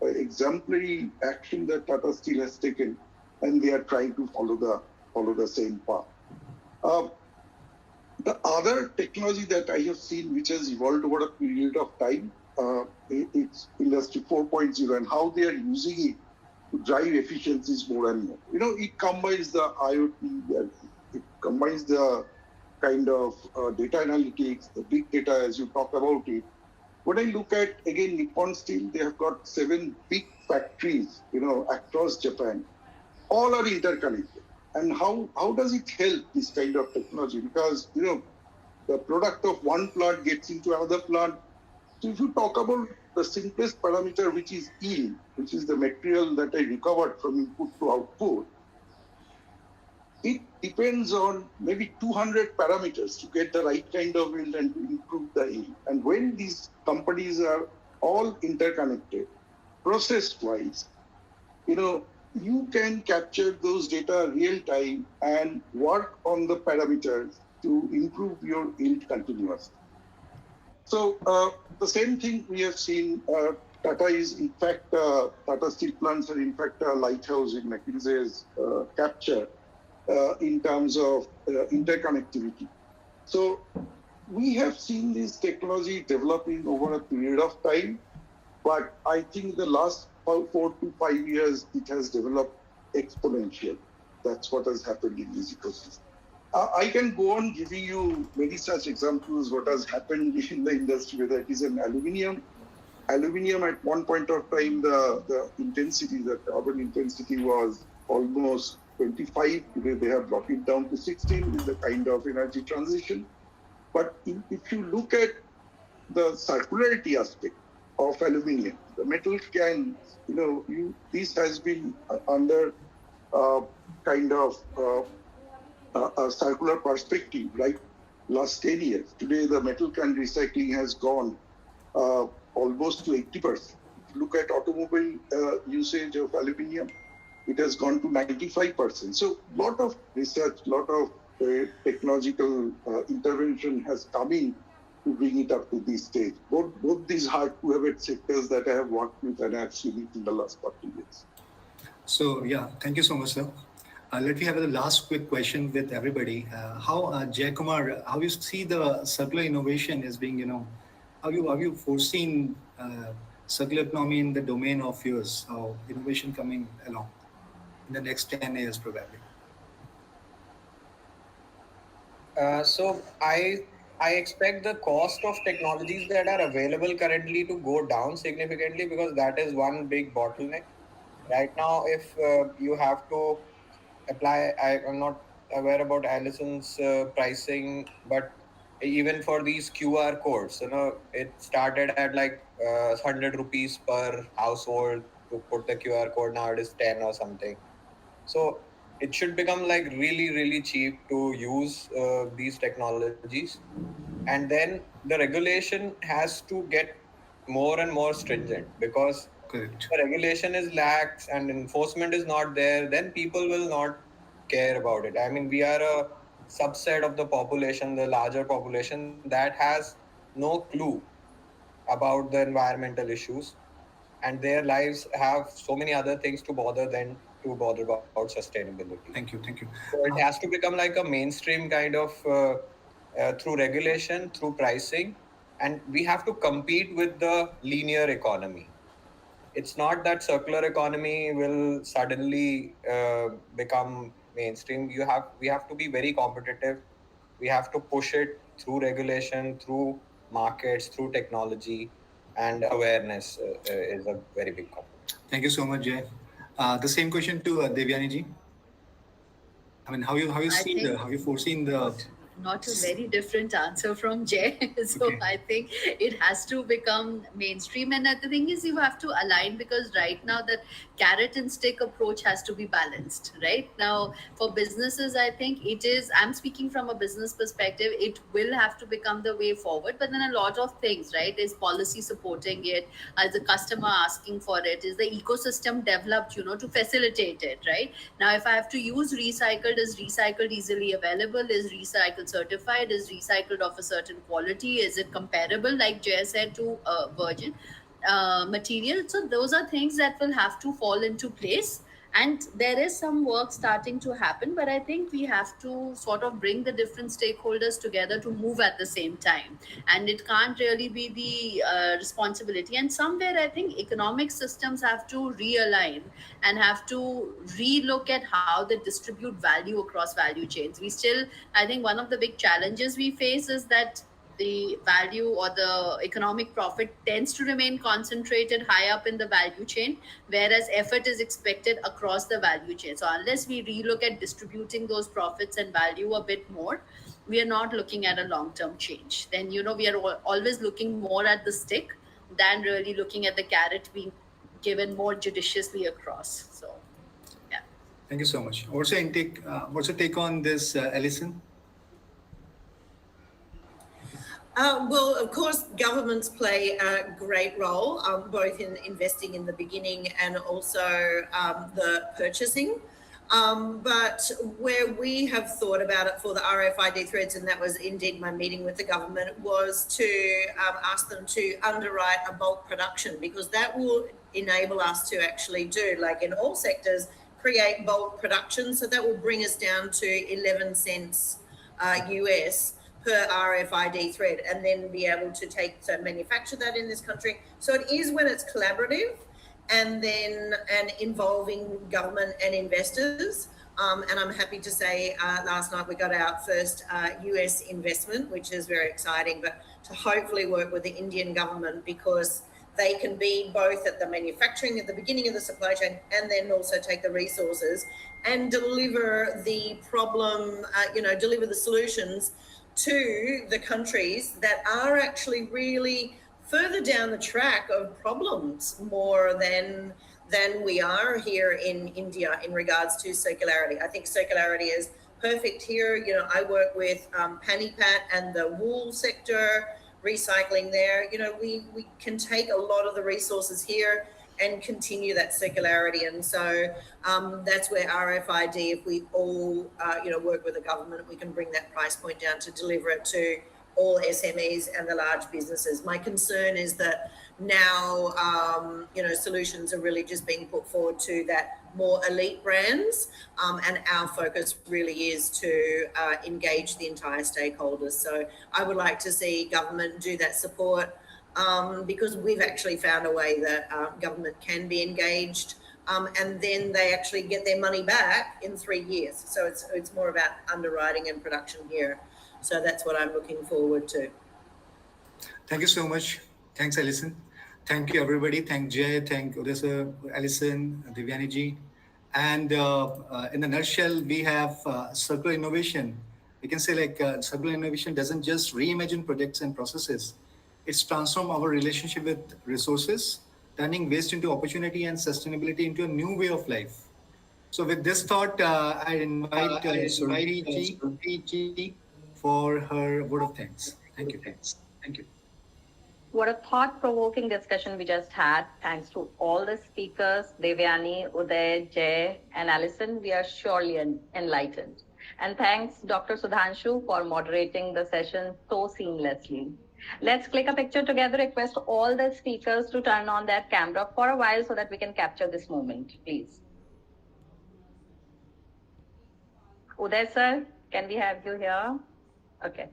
exemplary action that Tata Steel has taken, and they are trying to follow the same path. The other technology that I have seen, which has evolved over a period of time, it's Industry 4.0 and how they are using it to drive efficiencies more and more. It combines the IoT, it combines the kind of data analytics, the big data as you talk about it. When I look at, again, Nippon Steel, they have got 7 big factories, across Japan. All are interconnected. And how does it help, this kind of technology? Because, the product of one plant gets into another plant. So if you talk about the simplest parameter, which is yield, which is the material that I recovered from input to output, it depends on maybe 200 parameters to get the right kind of yield and to improve the yield. And when these companies are all interconnected, process-wise, you can capture those data real time and work on the parameters to improve your yield continuously. So the same thing we have seen, Tata is in fact, Tata Steel plants are in fact a lighthouse in McKinsey's capture in terms of interconnectivity. So we have seen this technology developing over a period of time, but I think the last 4 to 5 years, it has developed exponentially. That's what has happened in this ecosystem. I can go on giving you many such examples, what has happened in the industry, whether it is in aluminium. Aluminium at one point of time, the intensity, the carbon intensity was almost 25. Today they have brought it down to 16 with the kind of energy transition. But if you look at the circularity aspect, of aluminium. The metal can, this has been under kind of a circular perspective, right? Last 10 years. Today, the metal can recycling has gone almost to 80%. If you look at automobile usage of aluminium, it has gone to 95%. So, lot of research, lot of technological intervention has come in to bring it up to this stage. Both these hard-to-abate sectors that I have worked with and I have seen it in the last 40 years. So, yeah, thank you so much, sir. Let me have the last quick question with everybody. Jay Kumar, how you see the circular innovation as being, how you foreseen circular economy in the domain of yours, how innovation coming along in the next 10 years probably? So I expect the cost of technologies that are available currently to go down significantly, because that is one big bottleneck. Right now, if you have to apply, I'm not aware about Alison's pricing, but even for these QR codes, it started at like 100 rupees per household to put the QR code. Now it is 10 or something. So it should become like really, really cheap to use these technologies. And then the regulation has to get more and more stringent, because Correct. the regulation is lax and enforcement is not there, then people will not care about it. I mean, we are a subset of the population, the larger population, that has no clue about the environmental issues, and their lives have so many other things to bother than to bother about sustainability. Thank you. So it has to become like a mainstream kind of through regulation, through pricing, and we have to compete with the linear economy. It's not that circular economy will suddenly become mainstream. We have to be very competitive. We have to push it through regulation, through markets, through technology, and awareness is a very big component. Thank you so much, Jay. The same question to Devyani ji. I mean, how you foreseen the not a very different answer from Jay. So Okay. I think it has to become mainstream. And the thing is, you have to align, because right now that carrot and stick approach has to be balanced. Right now, for businesses, I think it is, I'm speaking from a business perspective, it will have to become the way forward. But then a lot of things, right? Is policy supporting it? Is the customer asking for it? Is the ecosystem developed, to facilitate it, right? Now, if I have to use recycled, is recycled easily available? Is recycled certified? Is recycled of a certain quality? Is it comparable, like Jay said, to virgin material? So those are things that will have to fall into place. And there is some work starting to happen, but I think we have to sort of bring the different stakeholders together to move at the same time. And it can't really be the responsibility. And somewhere I think economic systems have to realign and have to relook at how they distribute value across value chains. We still, I think one of the big challenges we face is that the value or the economic profit tends to remain concentrated high up in the value chain, whereas effort is expected across the value chain. So unless we relook at distributing those profits and value a bit more, we are not looking at a long-term change. Then, we are always looking more at the stick than really looking at the carrot being given more judiciously across. So, yeah. Thank you so much. What's your take on this, Alison? Well, of course, governments play a great role, both in investing in the beginning and also the purchasing. But where we have thought about it for the RFiD threads, and that was indeed my meeting with the government, was to ask them to underwrite a bulk production, because that will enable us to actually do, like in all sectors, create bulk production. So that will bring us down to 11 cents US per RFiD thread, and then be able to manufacture that in this country. So it is when it's collaborative and involving government and investors. And I'm happy to say last night we got our first US investment, which is very exciting, but to hopefully work with the Indian government, because they can be both at the manufacturing at the beginning of the supply chain, and then also take the resources and deliver the problem, deliver the solutions to the countries that are actually really further down the track of problems more than we are here in India in regards to circularity. I think circularity is perfect here. You know, I work with Panipat and the wool sector, recycling there. You know, we can take a lot of the resources here and continue that circularity. And so that's where RFiD, if we all, you know, work with the government, we can bring that price point down to deliver it to all SMEs and the large businesses. My concern is that now, you know, solutions are really just being put forward to that more elite brands, and our focus really is to engage the entire stakeholders. So I would like to see government do that support, because we've actually found a way that government can be engaged, and then they actually get their money back in 3 years. So it's more about underwriting and production here. So that's what I'm looking forward to. Thank you so much. Thanks, Alison. Thank you, everybody. Thank Jay. Thank Uday sir, Alison, Devyani ji. And in a nutshell, we have circular innovation. We can say like circular innovation doesn't just reimagine products and processes. It's transformed our relationship with resources, turning waste into opportunity and sustainability into a new way of life. So with this thought, I invite Surabhi ji for her word of thanks. Thank you. Thank you. What a thought-provoking discussion we just had. Thanks to all the speakers, Devyani, Uday, Jay, and Alison. We are surely enlightened. And thanks, Dr. Sudhanshu, for moderating the session so seamlessly. Let's click a picture together. Request all the speakers to turn on their camera for a while so that we can capture this moment, please. Uday sir, can we have you here? Okay.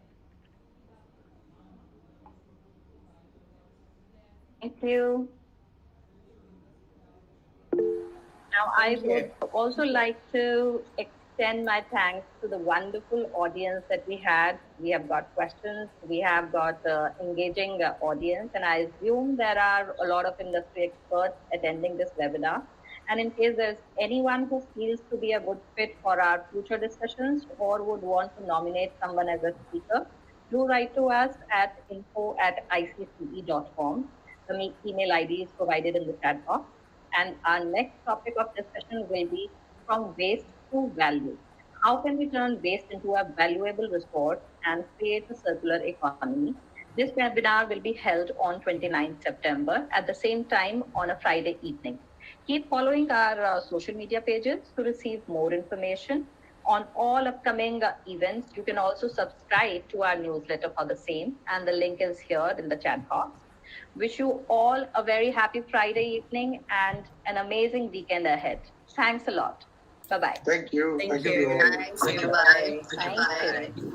Thank you. Now, I would also like to extend my thanks to the wonderful audience that we had. We have got questions, we have got engaging audience, and I assume there are a lot of industry experts attending this webinar. And in case there's anyone who feels to be a good fit for our future discussions or would want to nominate someone as a speaker, do write to us at info@icce.com. The email ID is provided in the chat box. And our next topic of discussion will be from waste to value. How can we turn waste into a valuable resource and create a circular economy? This webinar will be held on 29th September at the same time on a Friday evening. Keep following our social media pages to receive more information on all upcoming events. You can also subscribe to our newsletter for the same, and the link is here in the chat box. Wish you all a very happy Friday evening and an amazing weekend ahead. Thanks a lot. Bye-bye. Thank you. Thank you. all. Thanks. Bye. Thank you.